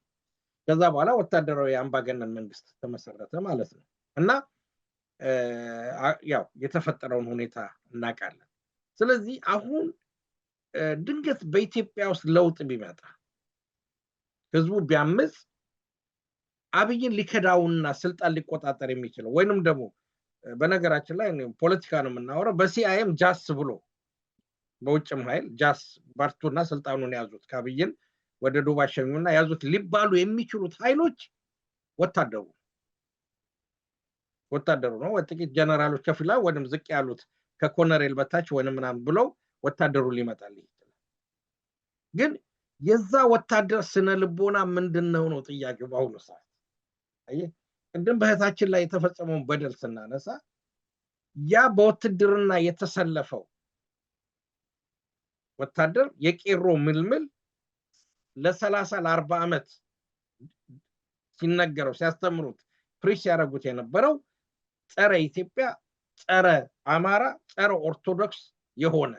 ከዛ በኋላ ወታደራዊ አምባገነን መንግስት ተመሰረተ ማለት ነው። እና ያው የተፈጠረውን ሁኔታ እናውቃለን። ስለዚህ አሁን ድንገት በኢትዮጵያ ውስጥ ለውጥ ቢመጣ ህዝቡ ቢያምጽ አብይን ሊከዳውና ስልጣን ሊቆጣጠር የሚችለው ወይንም ደግሞ በነገራችን ላይ ፖለቲካ ነው የምናወራው፣ በሲአይኤም ጃስ ብሎ በውጭም ኃይል ጃስ ባርቱና ስልጣኑን ያዙት ከአብይን ወደ ዱባይ ሸኙና ያዙት ሊባሉ የሚችሉት ኃይሎች ወታደሩ ነው። ጥቂት ጀነራሎች ከፊላ ወይንም ዝቅ ያሉት ከኮሎኔል በታች ወይንም ምናምን ብለው ወታደሩ ሊመጣል ይችላል። ግን የዛ ወታደር ስነ ልቦና ምንድነው ነው ጥያቄው በአሁኑ ሰዓት። አየህ ቅድም በእህታችን ላይ የተፈጸመውን በደል ስናነሳ ያ በውትድርና የተሰለፈው ወታደር የቄሮ ምልምል ለ30 ለ40 ዓመት ሲነገረው ሲያስተምሩት ፕሪስ ያደረጉት የነበረው ጸረ ኢትዮጵያ፣ ጸረ አማራ፣ ጸረ ኦርቶዶክስ የሆነ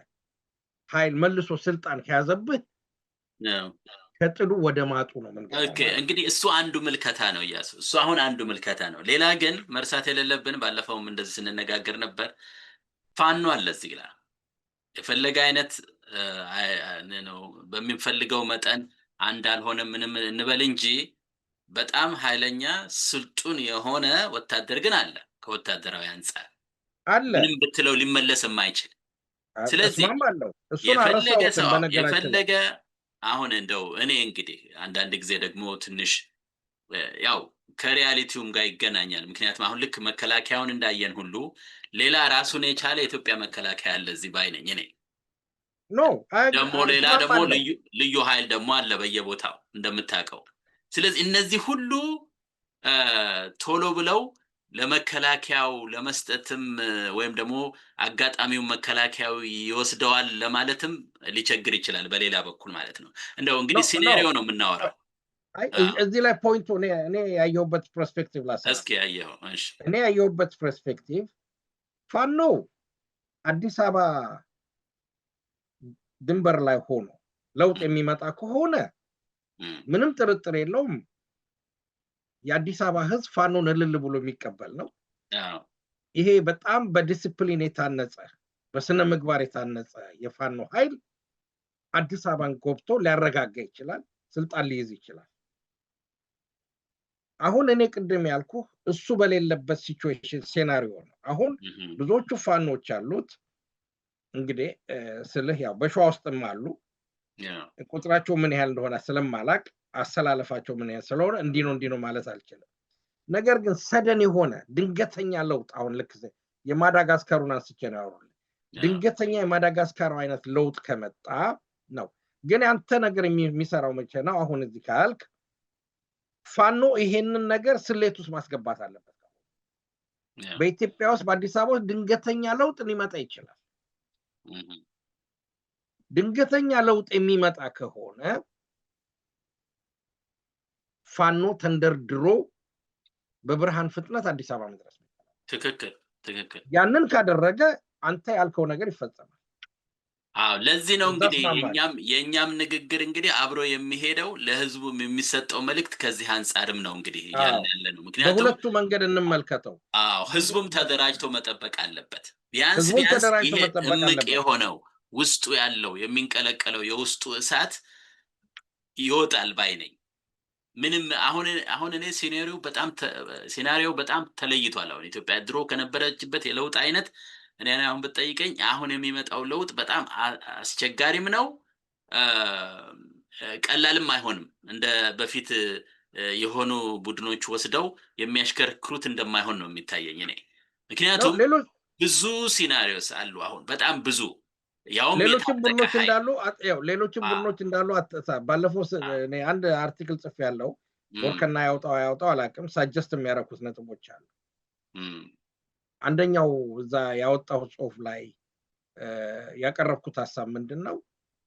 ኃይል መልሶ ስልጣን ከያዘብህ ከጥሉ ወደ ማጡ ነው መንገድ። ኦኬ እንግዲህ እሱ አንዱ ምልከታ ነው ያሱ። እሱ አሁን አንዱ ምልከታ ነው። ሌላ ግን መርሳት የሌለብን ባለፈውም እንደዚህ ስንነጋገር ነበር፣ ፋኖ አለ እዚህ ጋር የፈለገ አይነት ነው በሚፈልገው መጠን አንድ አልሆነ ምንም እንበል እንጂ በጣም ኃይለኛ ስልጡን የሆነ ወታደር ግን አለ። ከወታደራዊ አንፃር አለ ምንም ብትለው ሊመለስ የማይችል። ስለዚህ የፈለገ አሁን እንደው እኔ እንግዲህ አንዳንድ ጊዜ ደግሞ ትንሽ ያው ከሪያሊቲውም ጋር ይገናኛል። ምክንያቱም አሁን ልክ መከላከያውን እንዳየን ሁሉ ሌላ ራሱን የቻለ የኢትዮጵያ መከላከያ አለ እዚህ ባይ ነኝ እኔ። ኖ ደግሞ ሌላ ደግሞ ልዩ ኃይል ደግሞ አለ በየቦታው እንደምታውቀው። ስለዚህ እነዚህ ሁሉ ቶሎ ብለው ለመከላከያው ለመስጠትም ወይም ደግሞ አጋጣሚው መከላከያው ይወስደዋል ለማለትም ሊቸግር ይችላል በሌላ በኩል ማለት ነው። እንደው እንግዲህ ሲኔሪዮ ነው የምናወራው። እዚህ ላይ ፖይንቱ እኔ ያየሁበት ፐርስፔክቲቭ ላሳይ። እስኪ ያየው። እሺ እኔ ያየሁበት ፐርስፔክቲቭ ፋኖ አዲስ አበባ ድንበር ላይ ሆኖ ለውጥ የሚመጣ ከሆነ ምንም ጥርጥር የለውም የአዲስ አበባ ህዝብ ፋኖን እልል ብሎ የሚቀበል ነው። ይሄ በጣም በዲሲፕሊን የታነጸ በስነ ምግባር የታነጸ የፋኖ ኃይል አዲስ አበባን ጎብቶ ሊያረጋጋ ይችላል፣ ስልጣን ሊይዝ ይችላል። አሁን እኔ ቅድም ያልኩ እሱ በሌለበት ሲቹዌሽን ሴናሪዮ ነው። አሁን ብዙዎቹ ፋኖች አሉት እንግዲህ ስልህ ያው በሸዋ ውስጥም አሉ። ቁጥራቸው ምን ያህል እንደሆነ ስለማላቅ አሰላለፋቸው ምን ያህል ስለሆነ እንዲህ ነው ማለት አልችልም። ነገር ግን ሰደን የሆነ ድንገተኛ ለውጥ አሁን ልክ የማዳጋስካሩን አንስቼ ነው ያወራሁት። ድንገተኛ የማዳጋስካሩ አይነት ለውጥ ከመጣ ነው። ግን አንተ ነገር የሚሰራው መቼ ነው? አሁን እዚህ ካልክ ፋኖ ይሄንን ነገር ስሌት ውስጥ ማስገባት አለበት። በኢትዮጵያ ውስጥ በአዲስ አበባ ውስጥ ድንገተኛ ለውጥ ሊመጣ ይችላል። ድንገተኛ ለውጥ የሚመጣ ከሆነ ፋኖ ተንደርድሮ በብርሃን ፍጥነት አዲስ አበባ መድረስ ነው። ትክክል። ያንን ካደረገ አንተ ያልከው ነገር ይፈጸማል። ለዚህ ነው እንግዲህ የኛም ንግግር እንግዲህ አብሮ የሚሄደው ለህዝቡም የሚሰጠው መልእክት ከዚህ አንፃርም ነው እንግዲህ ያለ ነው። ምክንያቱም በሁለቱ መንገድ እንመልከተው። ህዝቡም ተደራጅቶ መጠበቅ አለበት። ቢያንስ ይሄ እምቅ የሆነው ውስጡ ያለው የሚንቀለቀለው የውስጡ እሳት ይወጣል ባይ ነኝ። ምንም አሁን እኔ ሲናሪዮ በጣም ተለይቷል። አሁን ኢትዮጵያ ድሮ ከነበረችበት የለውጥ አይነት እኔ አሁን ብትጠይቀኝ አሁን የሚመጣው ለውጥ በጣም አስቸጋሪም ነው፣ ቀላልም አይሆንም። እንደ በፊት የሆኑ ቡድኖች ወስደው የሚያሽከርክሩት እንደማይሆን ነው የሚታየኝ እኔ። ምክንያቱም ብዙ ሲናሪዮስ አሉ አሁን በጣም ብዙ ሌሎችም ቡድኖች እንዳሉ ባለፈው እኔ አንድ አርቲክል ጽፍ ያለው ወርከና ያውጣው አላውቅም። ሳጀስት የሚያደርጉት ነጥቦች አሉ። አንደኛው እዛ ያወጣው ጽሁፍ ላይ ያቀረብኩት ሀሳብ ምንድነው?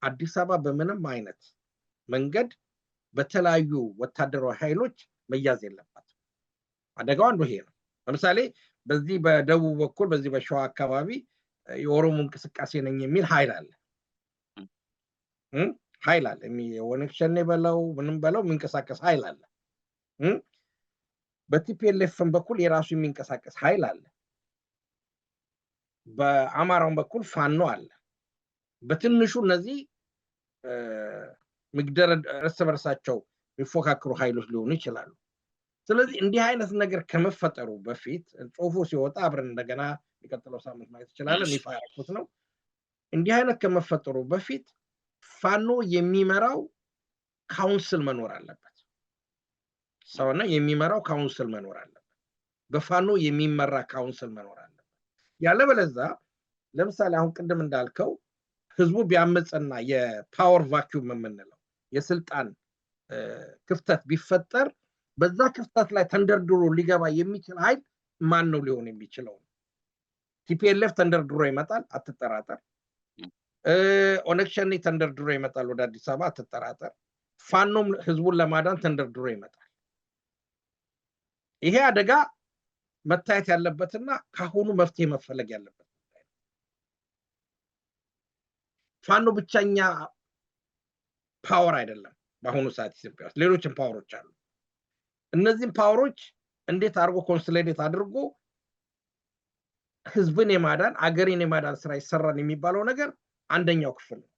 አዲስ አበባ በምንም አይነት መንገድ በተለያዩ ወታደራዊ ኃይሎች መያዝ የለባትም። አደጋው አንዱ ይሄ ነው። ለምሳሌ በዚህ በደቡብ በኩል በዚህ በሸዋ አካባቢ የኦሮሞ እንቅስቃሴ ነኝ የሚል ኃይል አለ። የኦነግ ሸኔ በለው ምንም በለው የሚንቀሳቀስ ኃይል አለ። በቲፒኤልኤፍም በኩል የራሱ የሚንቀሳቀስ ኃይል አለ። በአማራው በኩል ፋኖ አለ። በትንሹ እነዚህ እርስ በርሳቸው የሚፎካከሩ ኃይሎች ሊሆኑ ይችላሉ። ስለዚህ እንዲህ አይነት ነገር ከመፈጠሩ በፊት ጽሁፉ ሲወጣ አብረን እንደገና የሚቀጥለው ሳምንት ማየት እንችላለን። ይፋ ያደረኩት ነው። እንዲህ አይነት ከመፈጠሩ በፊት ፋኖ የሚመራው ካውንስል መኖር አለበት። ሰውና የሚመራው ካውንስል መኖር አለበት። በፋኖ የሚመራ ካውንስል መኖር አለበት። ያለበለዚያ ለምሳሌ አሁን ቅድም እንዳልከው ህዝቡ ቢያመጽና የፓወር ቫኪዩም የምንለው የስልጣን ክፍተት ቢፈጠር በዛ ክፍተት ላይ ተንደርድሮ ሊገባ የሚችል ኃይል ማን ነው ሊሆን የሚችለው? ቲፒኤልኤፍ ተንደርድሮ ይመጣል፣ አትጠራጠር። ኦነግ ሸኔ ተንደርድሮ ይመጣል ወደ አዲስ አበባ፣ አትጠራጠር። ፋኖም ህዝቡን ለማዳን ተንደርድሮ ይመጣል። ይሄ አደጋ መታየት ያለበትና ካሁኑ መፍትሄ መፈለግ ያለበት ፋኖ ብቻኛ ፓወር አይደለም። በአሁኑ ሰዓት ኢትዮጵያ ውስጥ ሌሎችም ፓወሮች አሉ። እነዚህም ፓወሮች እንዴት አድርጎ ኮንሶሊዴት አድርጎ ህዝብን የማዳን አገሬን የማዳን ስራ ይሰራል የሚባለው ነገር አንደኛው ክፍል ነው።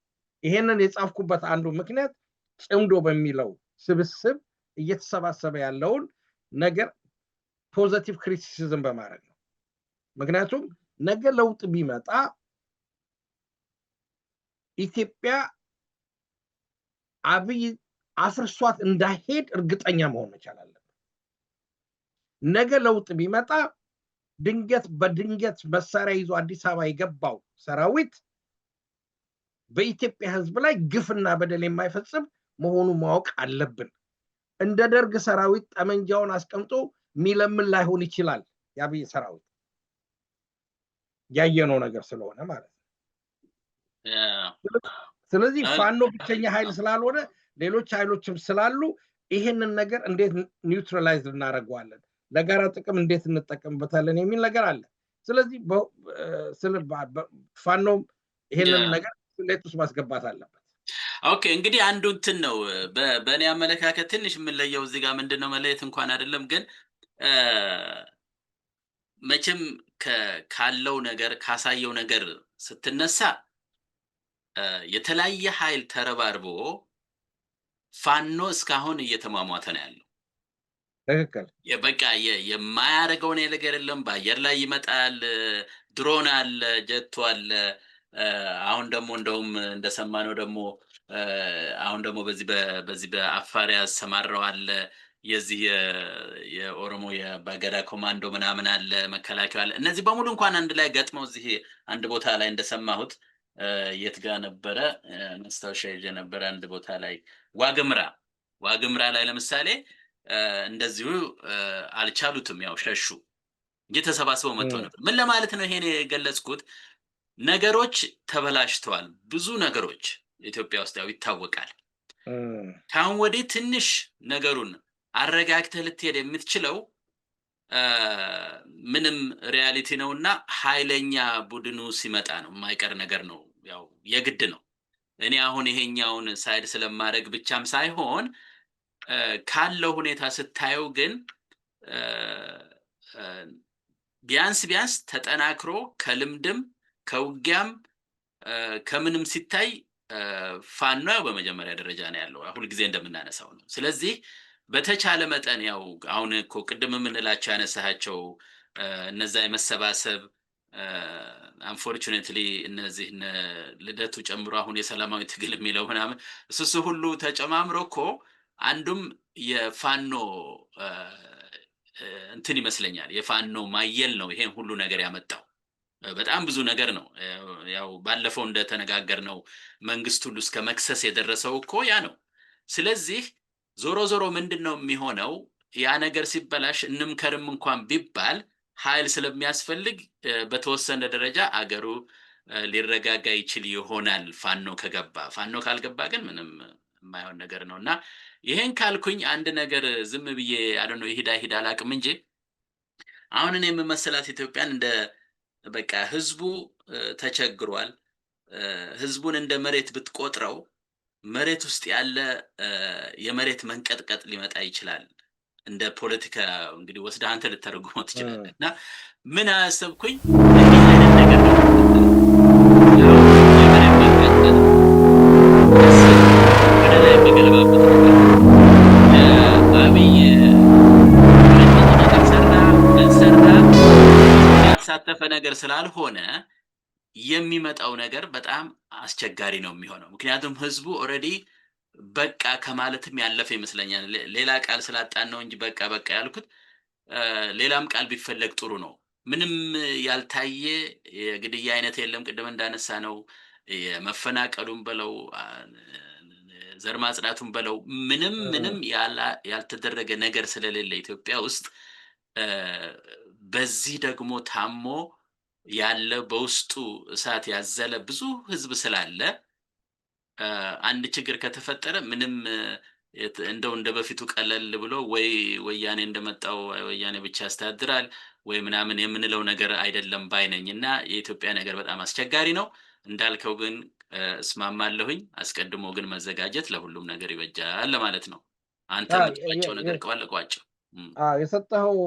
ይሄንን የጻፍኩበት አንዱ ምክንያት ጽምዶ በሚለው ስብስብ እየተሰባሰበ ያለውን ነገር ፖዚቲቭ ክሪቲሲዝም በማድረግ ነው። ምክንያቱም ነገ ለውጥ ቢመጣ ኢትዮጵያ አብይ አፍርሷት እንዳይሄድ እርግጠኛ መሆን መቻል አለበት። ነገ ለውጥ ቢመጣ በድንገት መሳሪያ ይዞ አዲስ አበባ የገባው ሰራዊት በኢትዮጵያ ህዝብ ላይ ግፍና በደል የማይፈጽም መሆኑ ማወቅ አለብን። እንደ ደርግ ሰራዊት ጠመንጃውን አስቀምጦ ሚለምን ላይሆን ይችላል የአብይ ሰራዊት ያየነው ነገር ስለሆነ ማለት ነው። ስለዚህ ፋኖ ብቸኛ ኃይል ስላልሆነ ሌሎች ኃይሎችም ስላሉ ይሄንን ነገር እንዴት ኒውትራላይዝ እናደርገዋለን፣ ለጋራ ጥቅም እንዴት እንጠቀምበታለን የሚል ነገር አለ። ስለዚህ ፋኖ ይሄንን ነገር ስሌት ውስጥ ማስገባት አለበት። ኦኬ እንግዲህ አንዱ እንትን ነው በእኔ አመለካከት ትንሽ የምንለየው እዚህ ጋር ምንድነው መለየት እንኳን አይደለም ግን መቼም ካለው ነገር ካሳየው ነገር ስትነሳ የተለያየ ኃይል ተረባርቦ ፋኖ እስካሁን እየተሟሟተ ነው ያለው። ትክክል። በቃ የማያደርገው ነገር የለም። በአየር ላይ ይመጣል፣ ድሮን አለ፣ ጀቶ አለ። አሁን ደግሞ እንደውም እንደሰማነው ደግሞ አሁን ደግሞ በዚህ በአፋር ያሰማራው አለ የዚህ የኦሮሞ የባገዳ ኮማንዶ ምናምን አለ፣ መከላከያ አለ። እነዚህ በሙሉ እንኳን አንድ ላይ ገጥመው እዚህ አንድ ቦታ ላይ እንደሰማሁት የት ጋር ነበረ መስታወሻ ይዤ ነበረ አንድ ቦታ ላይ ዋግምራ ላይ ለምሳሌ እንደዚሁ አልቻሉትም፣ ያው ሸሹ እንጂ ተሰባስበው መጥተው ነበር። ምን ለማለት ነው ይሄን የገለጽኩት? ነገሮች ተበላሽተዋል። ብዙ ነገሮች ኢትዮጵያ ውስጥ ያው ይታወቃል። ካሁን ወዲህ ትንሽ ነገሩን አረጋግተህ ልትሄድ የምትችለው ምንም ሪያሊቲ ነውና ኃይለኛ ቡድኑ ሲመጣ ነው። የማይቀር ነገር ነው፣ ያው የግድ ነው። እኔ አሁን ይሄኛውን ሳይድ ስለማድረግ ብቻም ሳይሆን ካለው ሁኔታ ስታየው ግን ቢያንስ ተጠናክሮ ከልምድም ከውጊያም ከምንም ሲታይ ፋኖ በመጀመሪያ ደረጃ ነው ያለው፣ ሁሉ ጊዜ እንደምናነሳው ነው። ስለዚህ በተቻለ መጠን ያው አሁን እኮ ቅድም የምንላቸው ያነሳቸው እነዛ የመሰባሰብ አንፎርቹኔትሊ እነዚህ ልደቱ ጨምሮ አሁን የሰላማዊ ትግል የሚለው ምናምን እሱ ሁሉ ተጨማምሮ እኮ አንዱም የፋኖ እንትን ይመስለኛል የፋኖ ማየል ነው ይሄን ሁሉ ነገር ያመጣው። በጣም ብዙ ነገር ነው። ያው ባለፈው እንደተነጋገርነው መንግስት ሁሉ እስከ መክሰስ የደረሰው እኮ ያ ነው። ስለዚህ ዞሮ ምንድነው የሚሆነው? ያ ነገር ሲበላሽ እንምከርም እንኳን ቢባል ኃይል ስለሚያስፈልግ በተወሰነ ደረጃ አገሩ ሊረጋጋ ይችል ይሆናል ፋኖ ከገባ። ፋኖ ካልገባ ግን ምንም የማይሆን ነገር ነውና ይሄን ካልኩኝ አንድ ነገር ዝም ብዬ አደነ ይሄዳ አላቅም እንጂ አሁን እኔ የምመስላት ኢትዮጵያን እንደ በቃ ህዝቡ ተቸግሯል። ህዝቡን እንደ መሬት ብትቆጥረው መሬት ውስጥ ያለ የመሬት መንቀጥቀጥ ሊመጣ ይችላል። እንደ ፖለቲካ እንግዲህ ወስደ አንተ ልተረጉመው ትችላለህ። እና ምን አሰብኩኝ እንዲህ አይነት ነገር ነው የመሬት መንቀጥቀጥ ወደ ላይ በገለባበት አብይ ያሳተፈ ነገር ስላልሆነ የሚመጣው ነገር በጣም አስቸጋሪ ነው የሚሆነው። ምክንያቱም ህዝቡ ኦሬዲ በቃ ከማለትም ያለፈ ይመስለኛል። ሌላ ቃል ስላጣን ነው እንጂ በቃ ያልኩት ሌላም ቃል ቢፈለግ ጥሩ ነው። ምንም ያልታየ የግድያ አይነት የለም። ቅድም እንዳነሳ ነው የመፈናቀሉም በለው ዘር ማጽዳቱም በለው ምንም ያልተደረገ ነገር ስለሌለ ኢትዮጵያ ውስጥ በዚህ ደግሞ ታሞ ያለ በውስጡ እሳት ያዘለ ብዙ ህዝብ ስላለ አንድ ችግር ከተፈጠረ ምንም እንደው እንደበፊቱ ቀለል ብሎ ወይ ወያኔ እንደመጣው ወያኔ ብቻ ያስተዳድራል ወይ ምናምን የምንለው ነገር አይደለም ባይነኝና የኢትዮጵያ ነገር በጣም አስቸጋሪ ነው። እንዳልከው ግን እስማማለሁኝ። አስቀድሞ ግን መዘጋጀት ለሁሉም ነገር ይበጃል ለማለት ነው። አንተ የምትቋጨው ነገር ቋጨው። የሰጠኸው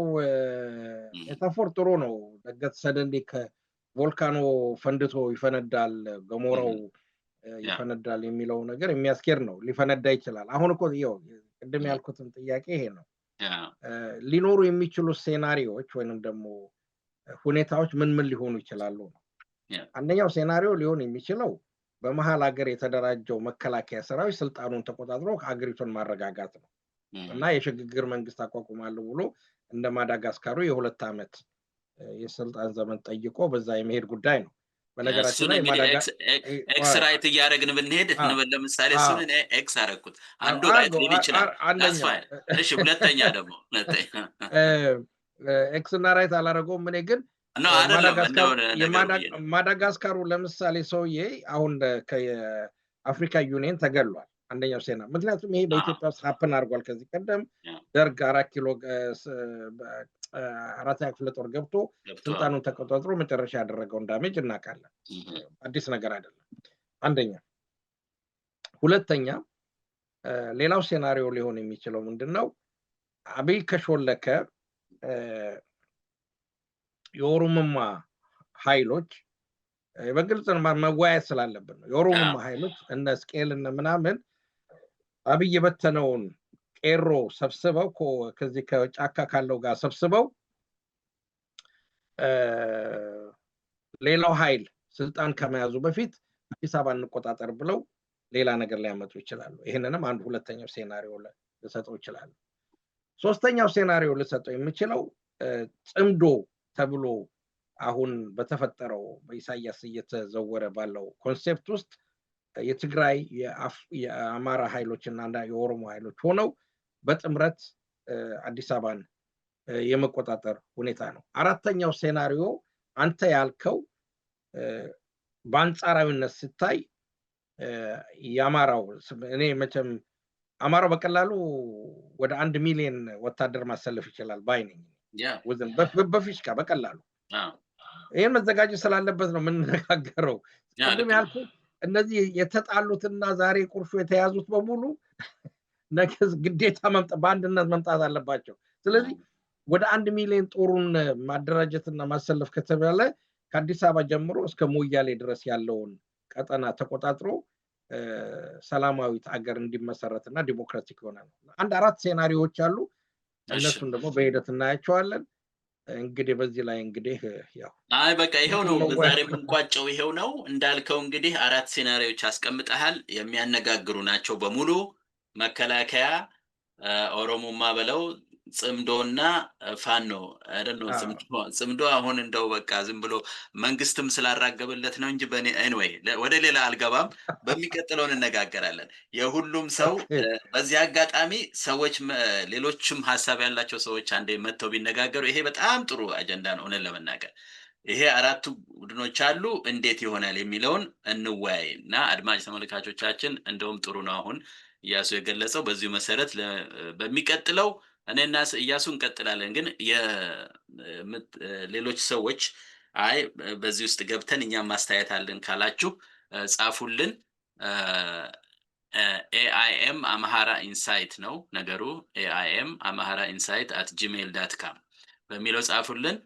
ሜታፎር ጥሩ ነው። ደገት ሰደንዴ ከቮልካኖ ፈንድቶ ይፈነዳል፣ ገሞራው ይፈነዳል የሚለው ነገር የሚያስኬድ ነው። ሊፈነዳ ይችላል። አሁን እኮ ይኸው ቅድም ያልኩትም ጥያቄ ይሄ ነው። ሊኖሩ የሚችሉ ሴናሪዎች ወይንም ደግሞ ሁኔታዎች ምን ሊሆኑ ይችላሉ ነው። አንደኛው ሴናሪዮ ሊሆን የሚችለው በመሃል ሀገር የተደራጀው መከላከያ ሰራዊት ስልጣኑን ተቆጣጥሮ ሀገሪቱን ማረጋጋት ነው እና የሽግግር መንግስት አቋቁማለሁ ብሎ እንደ ማዳጋስካሩ የ2 ዓመት የስልጣን ዘመን ጠይቆ በዛ የመሄድ ጉዳይ ነው። በነገራችን እሱን ላይ እንግዲህ ኤክስ ራይት እያደረግን ብንሄድ እንበል ለምሳሌ እሱን እኔ ኤክስ አደረኩት አንዱ ራይት ሊል ይችላል። አንደኛው እሺ ሁለተኛ ደግሞ ኤክስ እና ራይት አላደረገውም። እኔ ግን ማዳጋስካሩ ለምሳሌ ሰውዬ አሁን ከአፍሪካ ዩኒየን ተገሏል አንደኛው ሴና። ምክንያቱም ይሄ በኢትዮጵያ ውስጥ ሀፕን አድርጓል። ከዚህ ቀደም ደርግ 4 ኪሎ 4ኛ ክፍለ ጦር ገብቶ ስልጣኑን ተቆጣጥሮ መጨረሻ ያደረገውን ዳሜጅ እናውቃለን። አዲስ ነገር አይደለም። አንደኛ። ሁለተኛ ሌላው ሴናሪዮ ሊሆን የሚችለው ምንድነው? አብይ ከሾለከ የኦሮሞማ ኃይሎች በግልጽ መወያየት ስላለብን ነው። የኦሮሞማ ኃይሎች እነ ስቄል እነ ምናምን አብይ የበተነውን ቄሮ ሰብስበው ከዚህ ከጫካ ካለው ጋር ሰብስበው ሌላው ኃይል ስልጣን ከመያዙ በፊት አዲስ አበባ እንቆጣጠር ብለው ሌላ ነገር ሊያመጡ ይችላሉ። ይሄንንም አንድ ሁለተኛው ሴናሪዮ ልሰጠው ይችላል። ሶስተኛው ሴናሪዮ ልሰጠው የምችለው ጽምዶ ተብሎ አሁን በተፈጠረው በኢሳያስ እየተዘወረ ባለው ኮንሴፕት ውስጥ የትግራይ የአማራ ኃይሎች እና የኦሮሞ ኃይሎች ሆነው በጥምረት አዲስ አበባን የመቆጣጠር ሁኔታ ነው። አራተኛው ሴናሪዮ አንተ ያልከው በአንጻራዊነት ሲታይ የአማራው እኔ መቼም አማራው በቀላሉ ወደ 1 ሚሊዮን ወታደር ማሰለፍ ይችላል ባይ ነኝ። በፊሽካ በቀላሉ ይሄን መዘጋጀት ስላለበት ነው የምንነጋገረው። ቅድም ያልኩት እነዚህ የተጣሉትና ዛሬ ቁርሾ የተያዙት በሙሉ ነገ ግዴታ በአንድነት መምጣት አለባቸው። ስለዚህ ወደ 1 ሚሊዮን ጦሩን ማደራጀትና ማሰለፍ ከተባለ ከአዲስ አበባ ጀምሮ እስከ ሞያሌ ድረስ ያለውን ቀጠና ተቆጣጥሮ ሰላማዊት አገር እንዲመሰረትና ዲሞክራቲክ ይሆናል። 4 ሴናሪዮዎች አሉ። እነሱን ደግሞ በሂደት እናያቸዋለን። እንግዲህ በዚህ ላይ እንግዲህ ያው በቃ ይሄው ነው ዛሬ የምንቋጨው ይሄው ነው። እንዳልከው እንግዲህ 4 ሴናሪዮዎች አስቀምጠሃል። የሚያነጋግሩ ናቸው በሙሉ። መከላከያ፣ ኦሮሞማ በለው፣ ጽምዶና ፋኖ አይደለም። ጽምዶ አሁን እንደው በቃ ዝም ብሎ መንግስትም ስላራገበለት ነው እንጂ ኤኒዌይ ወደ ሌላ አልገባም። በሚቀጥለው እንነጋገራለን። የሁሉም ሰው በዚህ አጋጣሚ ሰዎች ሌሎችም ሐሳብ ያላቸው ሰዎች አንዴ መተው ቢነጋገሩ ይሄ በጣም ጥሩ አጀንዳ ነው። እውነት ለመናገር ይሄ 4ቱ ቡድኖች አሉ እንዴት ይሆናል የሚለውን እንወያይና አድማጭ ተመልካቾቻችን እንደውም ጥሩ ነው አሁን እያሱ የገለጸው። በዚሁ መሰረት በሚቀጥለው እኔና እያሱ እንቀጥላለን። ግን ሌሎች ሰዎች አይ በዚህ ውስጥ ገብተን እኛም ማስተያየት አለን ካላችሁ ጻፉልን። AIM አማሃራ ኢንሳይት ነው ነገሩ። AIM አማሃራ ኢንሳይት @gmail.com በሚለው ጻፉልን።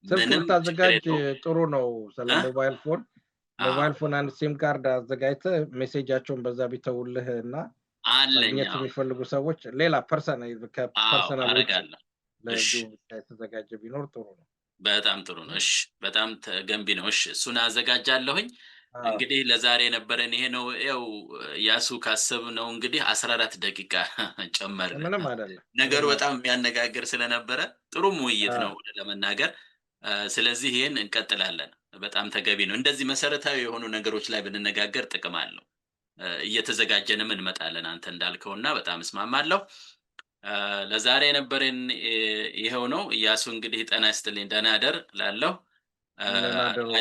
ምንም ታዘጋጅ ጥሩ ነው። ስለ ሞባይል ፎን አንድ ሲም ካርድ አዘጋጅተህ ሜሴጃቸውን በዛ ቢተውልህ እና ማግኘት የሚፈልጉ ሰዎች ሌላ ፐርሰናል ለዚህ የተዘጋጀ ቢኖር ጥሩ ነው። በጣም ጥሩ ነው። እሺ በጣም ገንቢ ነው። እሺ እሱን አዘጋጃለሁኝ። እንግዲህ ለዛሬ የነበረን ይሄ ነው። ያው ያሱ ካሰብነው እንግዲህ 14 ደቂቃ ጨመርን። ምንም አይደለም። ነገሩ በጣም የሚያነጋግር ስለነበረ ጥሩም ውይይት ነው ለመናገር። ስለዚህ ይሄን እንቀጥላለን። በጣም ተገቢ ነው። እንደዚህ መሰረታዊ የሆኑ ነገሮች ላይ ብንነጋገር ጥቅም አለው። እየተዘጋጀንም እንመጣለን አንተ እንዳልከውና በጣም እስማማለሁ። ለዛሬ የነበረን ይሄው ነው። እያሱ እንግዲህ ጤና ይስጥልኝ፣ ደህና አደር ላለው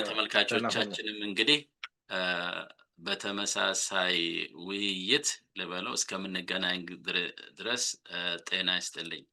ተመልካቾቻችንም እንግዲህ በተመሳሳይ ውይይት ልበለው እስከምንገናኝ ድረስ ጤና ይስጥልኝ።